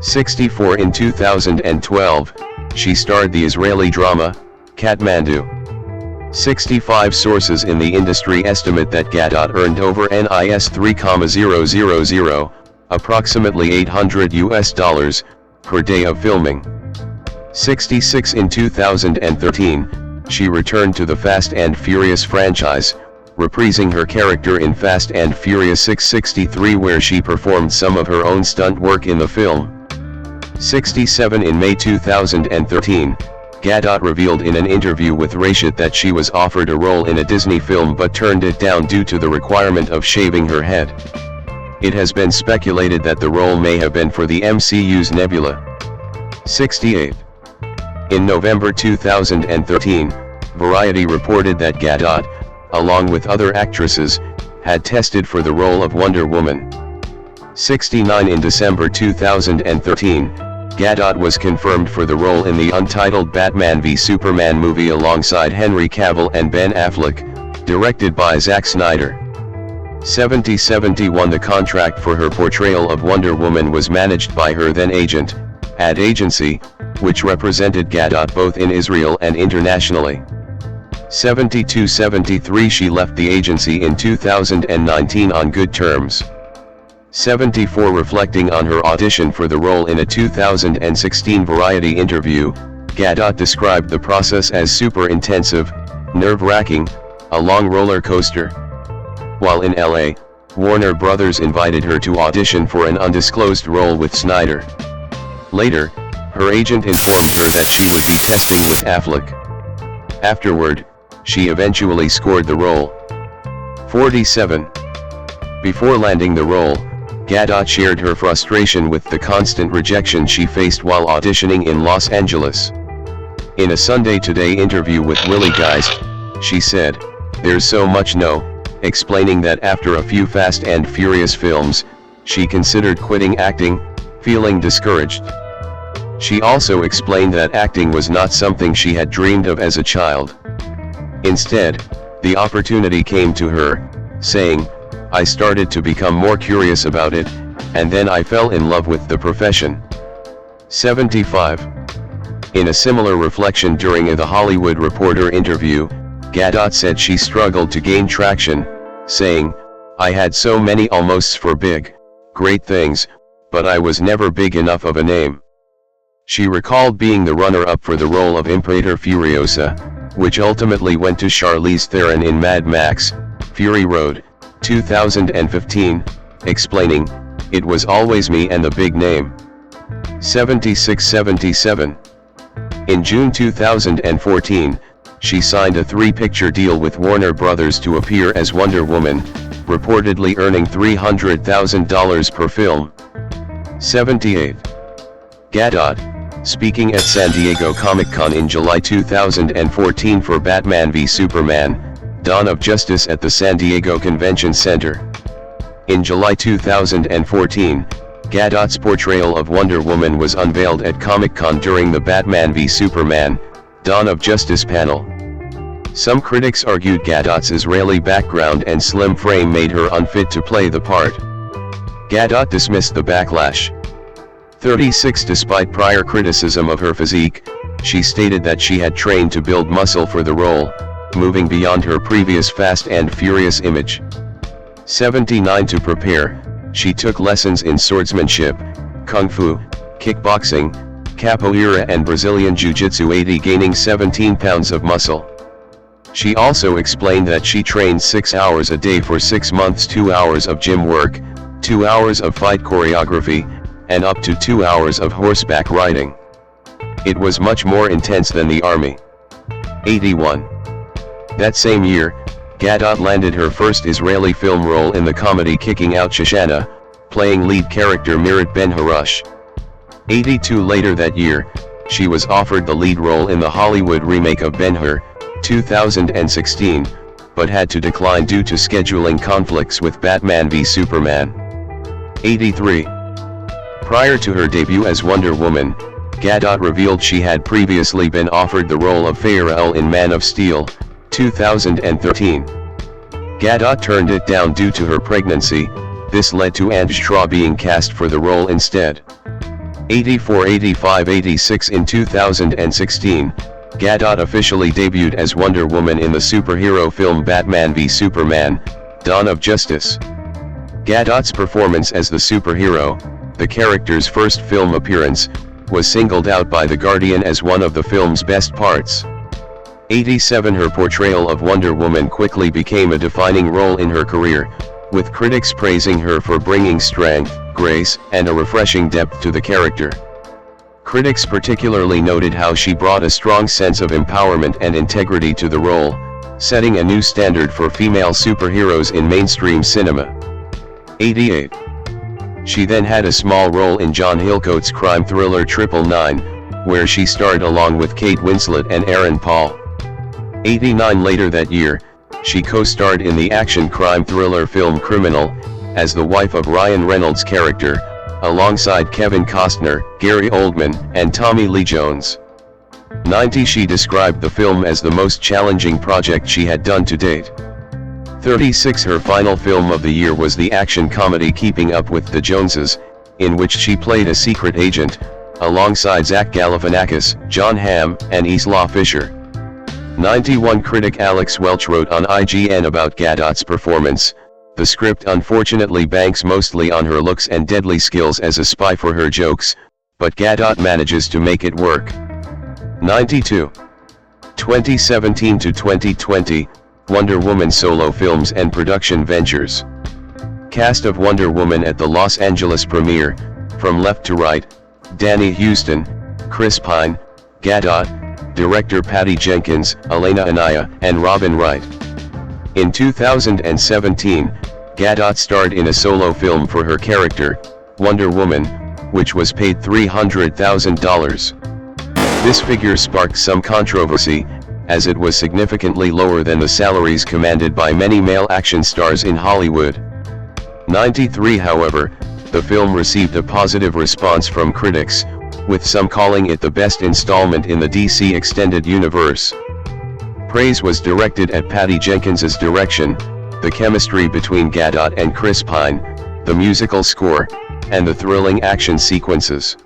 [SPEAKER 1] 64 In 2012, she starred the Israeli drama, Kathmandu. 65 Sources in the industry estimate that Gadot earned over NIS 3,000, approximately $800 per day of filming. 66 In 2013, she returned to the Fast and Furious franchise, reprising her character in Fast and Furious 6. 63 Where she performed some of her own stunt work in the film. 67 In May 2013, Gadot revealed in an interview with Wright that she was offered a role in a Disney film but turned it down due to the requirement of shaving her head. It has been speculated that the role may have been for the MCU's Nebula. 68 In November 2013, Variety reported that Gadot, along with other actresses, had tested for the role of Wonder Woman. 69 In December 2013, Gadot was confirmed for the role in the untitled Batman v Superman movie alongside Henry Cavill and Ben Affleck, directed by Zack Snyder. 71 The contract for her portrayal of Wonder Woman was managed by her then agent, Ad Agency, which represented Gadot both in Israel and internationally. 72-73 She left the agency in 2019 on good terms. 74 Reflecting on her audition for the role in a 2016 Variety interview, Gadot described the process as super intensive, nerve-wracking, a long roller coaster. While in LA, Warner Brothers invited her to audition for an undisclosed role with Snyder. Later, her agent informed her that she would be testing with Affleck. Afterward, she eventually scored the role. 47. Before landing the role, Gadot shared her frustration with the constant rejection she faced while auditioning in Los Angeles. In a Sunday Today interview with Willie Guys, she said, "There's so much no," explaining that after a few Fast and Furious films, she considered quitting acting, feeling discouraged. She also explained that acting was not something she had dreamed of as a child. Instead, the opportunity came to her, saying, "I started to become more curious about it, and then I fell in love with the profession." 75. In a similar reflection during a The Hollywood Reporter interview, Gadot said she struggled to gain traction, saying, "I had so many almosts for big, great things, but I was never big enough of a name." She recalled being the runner-up for the role of Imperator Furiosa, which ultimately went to Charlize Theron in Mad Max, Fury Road, 2015, explaining, "It was always me and the big name." 76-77. In June 2014, she signed a 3-picture deal with Warner Brothers to appear as Wonder Woman, reportedly earning $300,000 per film. 78. Gadot, speaking at San Diego Comic-Con in July 2014 for Batman v Superman, Dawn of Justice at the San Diego Convention Center. In July 2014, Gadot's portrayal of Wonder Woman was unveiled at Comic-Con during the Batman v Superman, Dawn of Justice panel. Some critics argued Gadot's Israeli background and slim frame made her unfit to play the part. Gadot dismissed the backlash. 36 Despite prior criticism of her physique, she stated that she had trained to build muscle for the role, moving beyond her previous Fast and Furious image. 79 To prepare, she took lessons in swordsmanship, kung fu, kickboxing, capoeira and Brazilian jiu-jitsu, 80 gaining 17 pounds of muscle. She also explained that she trained 6 hours a day for 6 months, 2 hours of gym work, 2 hours of fight choreography, and up to 2 hours of horseback riding. It was much more intense than the army. 81. That same year, Gadot landed her first Israeli film role in the comedy Kicking Out Shoshana, playing lead character Mirat Ben-Harush. 82 Later that year, she was offered the lead role in the Hollywood remake of Ben-Hur, 2016, but had to decline due to scheduling conflicts with Batman v Superman. 83. Prior to her debut as Wonder Woman, Gadot revealed she had previously been offered the role of Feyre in Man of Steel, 2013. Gadot turned it down due to her pregnancy. This led to Ange Traw being cast for the role instead. 84, 85, 86 In 2016, Gadot officially debuted as Wonder Woman in the superhero film Batman v Superman, Dawn of Justice. Gadot's performance as the superhero, the character's first film appearance, was singled out by The Guardian as one of the film's best parts. 87 Her portrayal of Wonder Woman quickly became a defining role in her career, with critics praising her for bringing strength, grace, and a refreshing depth to the character. Critics particularly noted how she brought a strong sense of empowerment and integrity to the role, setting a new standard for female superheroes in mainstream cinema. 88. She then had a small role in John Hillcoat's crime thriller 999, where she starred along with Kate Winslet and Aaron Paul. 89 later that year, she co-starred in the action crime thriller film Criminal, as the wife of Ryan Reynolds' character, alongside Kevin Costner, Gary Oldman, and Tommy Lee Jones. 90 She described the film as the most challenging project she had done to date. 36 Her final film of the year was the action comedy Keeping Up with the Joneses, in which she played a secret agent, alongside Zach Galifianakis, Jon Hamm, and Isla Fisher. 91 Critic Alex Welch wrote on IGN about Gadot's performance, "The script unfortunately banks mostly on her looks and deadly skills as a spy for her jokes, but Gadot manages to make it work." 92. 2017 to 2020, Wonder Woman solo films and production ventures. Cast of Wonder Woman at the Los Angeles premiere, from left to right: Danny Huston, Chris Pine, Gadot, director Patty Jenkins, Elena Anaya, and Robin Wright. In 2017, Gadot starred in a solo film for her character, Wonder Woman, which was paid $300,000. This figure sparked some controversy, as it was significantly lower than the salaries commanded by many male action stars in Hollywood. 93 However, the film received a positive response from critics, with some calling it the best installment in the DC Extended Universe. Praise was directed at Patty Jenkins's direction, the chemistry between Gadot and Chris Pine, the musical score, and the thrilling action sequences.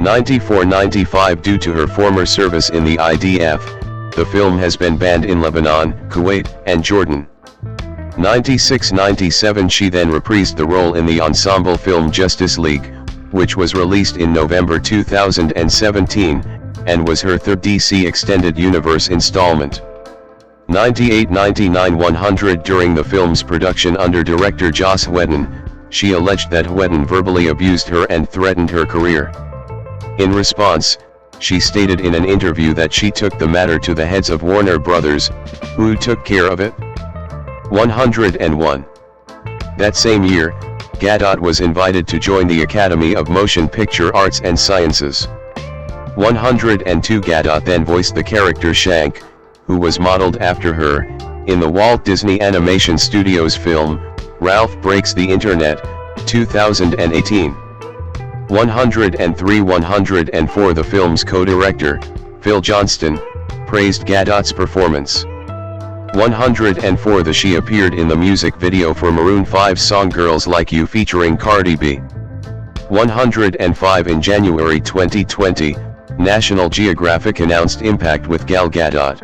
[SPEAKER 1] 94-95 Due to her former service in the IDF, the film has been banned in Lebanon, Kuwait, and Jordan. 96-97 She then reprised the role in the ensemble film Justice League, which was released in November 2017, and was her third DC Extended Universe installment. 98-99 100 During the film's production under director Joss Whedon, she alleged that Whedon verbally abused her and threatened her career. In response, she stated in an interview that she took the matter to the heads of Warner Brothers, who took care of it. 101. That same year, Gadot was invited to join the Academy of Motion Picture Arts and Sciences. 102 Gadot then voiced the character Shank, who was modeled after her, in the Walt Disney Animation Studios film, Ralph Breaks the Internet, 2018. 103-104 The film's co-director, Phil Johnston, praised Gadot's performance. 104 She appeared in the music video for Maroon 5's song Girls Like You featuring Cardi B. 105 In January 2020, National Geographic announced Impact with Gal Gadot.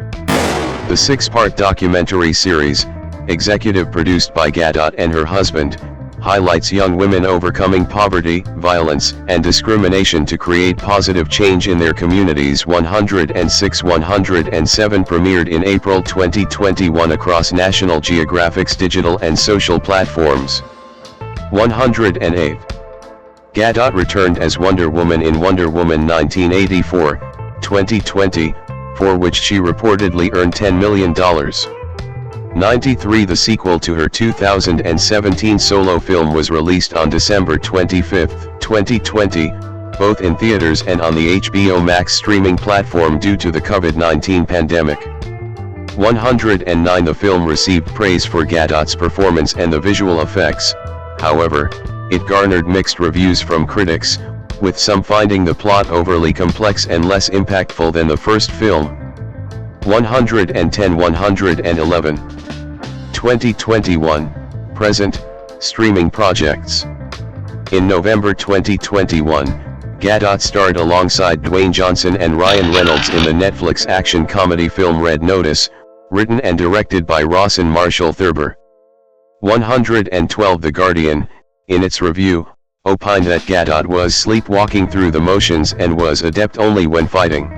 [SPEAKER 1] The six-part documentary series, executive produced by Gadot and her husband, highlights young women overcoming poverty, violence, and discrimination to create positive change in their communities. 106-107 premiered in April 2021 across National Geographic's digital and social platforms. 108. Gadot returned as Wonder Woman in Wonder Woman 1984, 2020, for which she reportedly earned $10 million. 93 The sequel to her 2017 solo film was released on December 25, 2020, both in theaters and on the HBO Max streaming platform due to the COVID-19 pandemic. 109 The film received praise for Gadot's performance and the visual effects, however, it garnered mixed reviews from critics, with some finding the plot overly complex and less impactful than the first film. 110-111. 2021, present, streaming projects. In November 2021, Gadot starred alongside Dwayne Johnson and Ryan Reynolds in the Netflix action comedy film Red Notice, written and directed by Ross and Marshall Thurber. 112 The Guardian, in its review, opined that Gadot was sleepwalking through the motions and was adept only when fighting.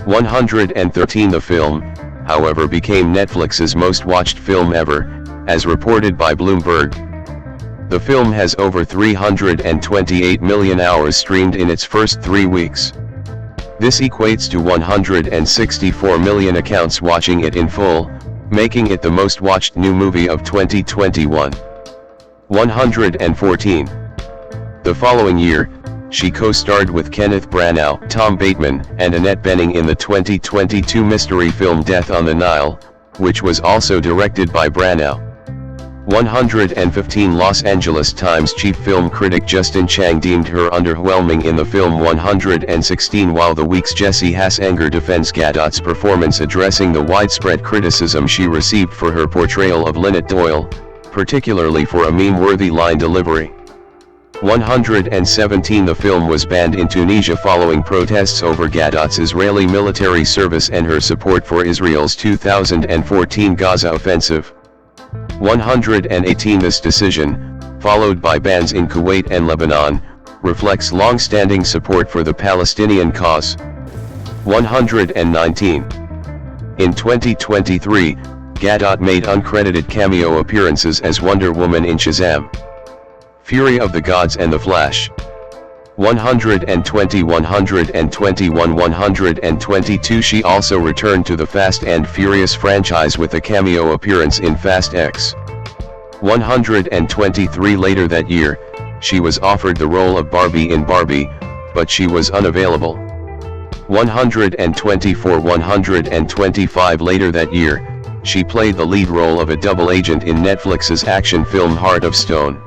[SPEAKER 1] 113 The film, however, became Netflix's most watched film ever, as reported by Bloomberg. The film has over 328 million hours streamed in its first 3 weeks. This equates to 164 million accounts watching it in full, making it the most watched new movie of 2021. 114. The following year, She co-starred with Kenneth Branagh, Tom Bateman, and Annette Bening in the 2022 mystery film Death on the Nile, which was also directed by Branagh. 115 Los Angeles Times chief film critic Justin Chang deemed her underwhelming in the film 116, while the week's Jesse Hassanger defends Gadot's performance, addressing the widespread criticism she received for her portrayal of Lynette Doyle, particularly for a meme-worthy line delivery. 117 The film was banned in Tunisia following protests over Gadot's Israeli military service and her support for Israel's 2014 Gaza offensive. 118 This decision, followed by bans in Kuwait and Lebanon, reflects long-standing support for the Palestinian cause. 119 In 2023, Gadot made uncredited cameo appearances as Wonder Woman in Shazam, Fury of the Gods and The Flash. 120 121 122 She also returned to the Fast and Furious franchise with a cameo appearance in Fast X. 123 Later that year, she was offered the role of Barbie in Barbie, but she was unavailable. 124 125 Later that year, she played the lead role of a double agent in Netflix's action film Heart of Stone.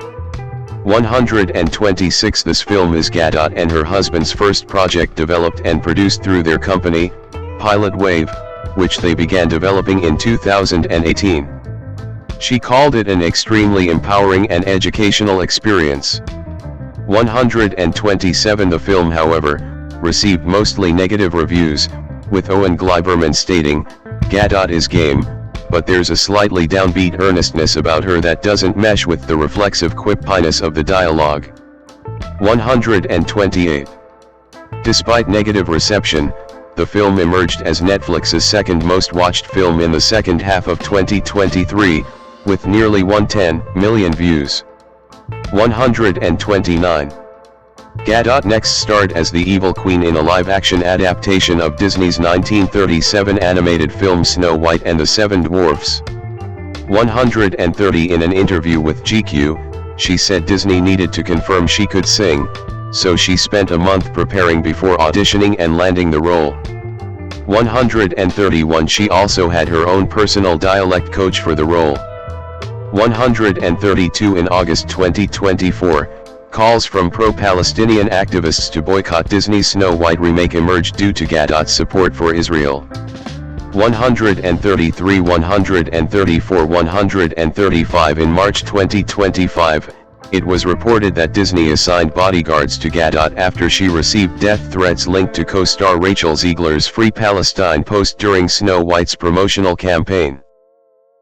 [SPEAKER 1] 126 This film is Gadot and her husband's first project developed and produced through their company, Pilot Wave, which they began developing in 2018. She called it an extremely empowering and educational experience. 127 The film, however, received mostly negative reviews, with Owen Gleiberman stating, "Gadot is game, but there's a slightly downbeat earnestness about her that doesn't mesh with the reflexive quippiness of the dialogue." 128 Despite negative reception, the film emerged as Netflix's second most watched film in the second half of 2023, with nearly 110 million views. 129 Gadot next starred as the Evil Queen in a live-action adaptation of Disney's 1937 animated film Snow White and the Seven Dwarfs. 130 In an interview with GQ, she said Disney needed to confirm she could sing, so she spent a month preparing before auditioning and landing the role. 131 She also had her own personal dialect coach for the role. 132 In August 2024, calls from pro-Palestinian activists to boycott Disney's Snow White remake emerged due to Gadot's support for Israel. 133 134 135 In March 2025, it was reported that Disney assigned bodyguards to Gadot after she received death threats linked to co-star Rachel Ziegler's Free Palestine post during Snow White's promotional campaign.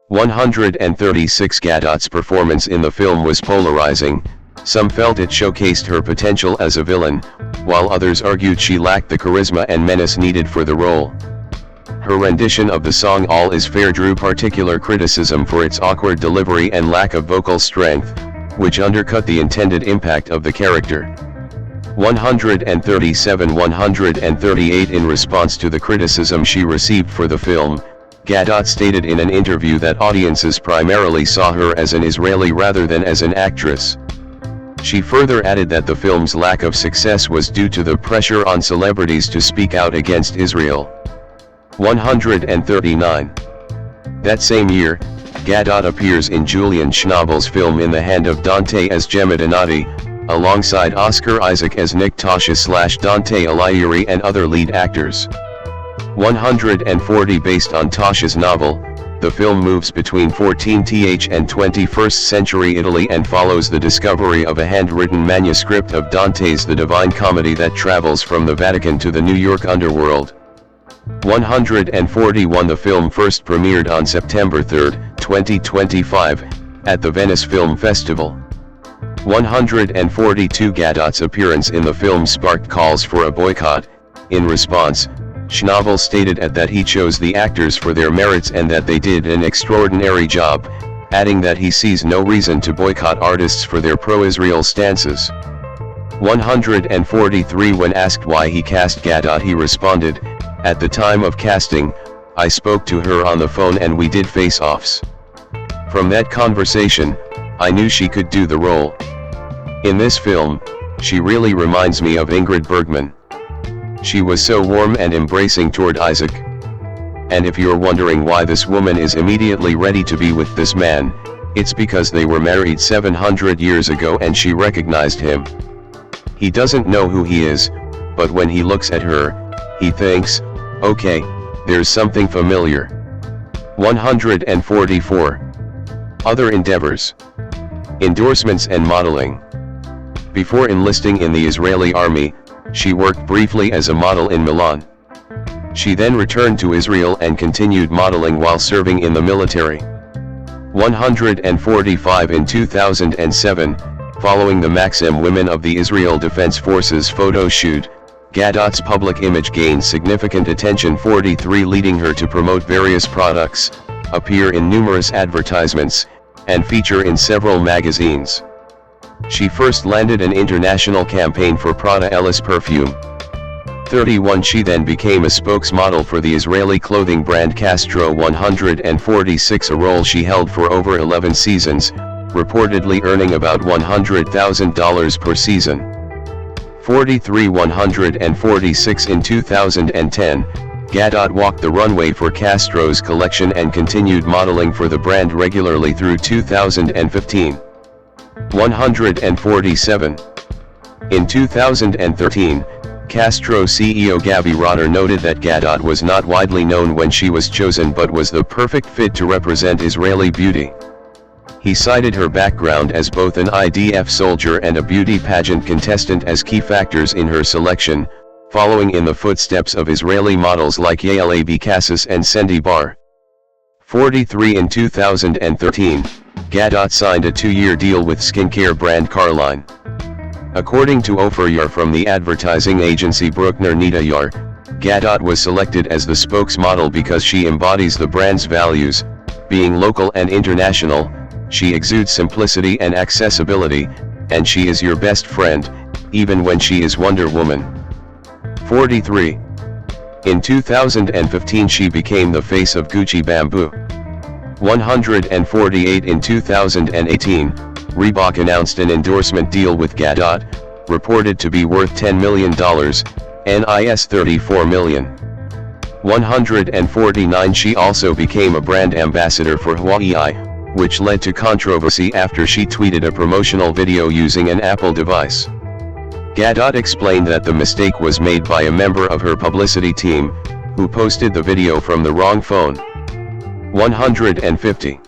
[SPEAKER 1] 136 Gadot's performance in the film was polarizing. Some felt it showcased her potential as a villain, while others argued she lacked the charisma and menace needed for the role. Her rendition of the song All Is Fair drew particular criticism for its awkward delivery and lack of vocal strength, which undercut the intended impact of the character. 137 138 In response to the criticism she received for the film, Gadot stated in an interview that audiences primarily saw her as an Israeli rather than as an actress. She further added that the film's lack of success was due to the pressure on celebrities to speak out against Israel. 139 That same year, Gadot appears in Julian Schnabel's film In the Hand of Dante as Gemma Donati, alongside Oscar Isaac as Nick Tasha/Dante Alighieri and other lead actors. 140 Based on Tasha's novel, the film moves between 14th and 21st century Italy and follows the discovery of a handwritten manuscript of Dante's The Divine Comedy that travels from the Vatican to the New York underworld. 141 The film first premiered on September 3, 2025, at the Venice Film Festival. 142 Gadot's appearance in the film sparked calls for a boycott. In response, Schnabel stated that he chose the actors for their merits and that they did an extraordinary job, adding that he sees no reason to boycott artists for their pro-Israel stances. 143 When asked why he cast Gadot, he responded, "At the time of casting, I spoke to her on the phone and we did face-offs. From that conversation, I knew she could do the role. In this film, She really reminds me of Ingrid Bergman. She was so warm and embracing toward Isaac. And if you're wondering why this woman is immediately ready to be with this man, it's because they were married 700 years ago and she recognized him. He doesn't know who he is, but when he looks at her, he thinks, okay, there's something familiar. 144. Other endeavors. Endorsements and modeling. Before enlisting in the Israeli army, she worked briefly as a model in Milan. She then returned to Israel and continued modeling while serving in the military. 145. In 2007, following the Maxim Women of the Israel Defense Forces photo shoot, Gadot's public image gained significant attention. 43. Leading her to promote various products, appear in numerous advertisements, and feature in several magazines. She first landed an international campaign for Prada Ellis perfume. 31. She then became a spokesmodel for the Israeli clothing brand Castro. 146. A role she held for over 11 seasons, reportedly earning about $100,000 per season. 43. 146. In 2010, Gadot walked the runway for Castro's collection and continued modeling for the brand regularly through 2015. 147. In 2013, Castro CEO Gaby Rotter noted that Gadot was not widely known when she was chosen but was the perfect fit to represent Israeli beauty. He cited her background as both an IDF soldier and a beauty pageant contestant as key factors in her selection, following in the footsteps of Israeli models like Yael Abikassis and Sendi Bar. 43. In 2013, Gadot signed a 2-year deal with skincare brand Carline. According to Ofer Yar from the advertising agency Bruckner Nita Yar, Gadot was selected as the spokesmodel because she embodies the brand's values, being local and international. She exudes simplicity and accessibility, and she is your best friend, even when she is Wonder Woman. 43. In 2015 she became the face of Gucci Bamboo. 148. In 2018, Reebok announced an endorsement deal with Gadot, reported to be worth $10 million, NIS $34 million. 149. She also became a brand ambassador for Huawei, which led to controversy after she tweeted a promotional video using an Apple device. Gadot explained that the mistake was made by a member of her publicity team, who posted the video from the wrong phone. 150.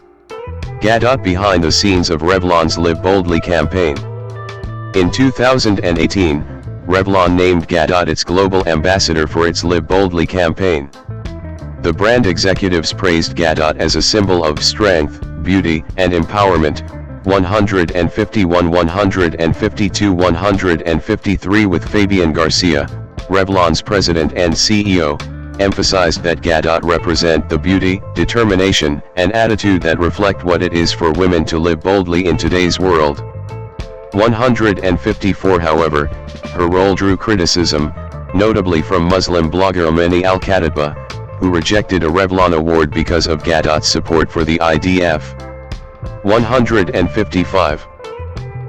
[SPEAKER 1] Gadot behind the scenes of Revlon's Live Boldly campaign. In 2018, Revlon named Gadot its global ambassador for its Live Boldly campaign. The brand executives praised Gadot as a symbol of strength, beauty, and empowerment. 151. 152. 153. With Fabian Garcia, Revlon's president and CEO, emphasized that Gadot represent the beauty, determination, and attitude that reflect what it is for women to live boldly in today's world. 154. However, her role drew criticism, notably from Muslim blogger Amani Al-Khatibah, who rejected a Revlon award because of Gadot's support for the IDF. 155.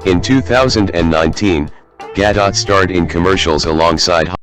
[SPEAKER 1] In 2019, Gadot starred in commercials alongside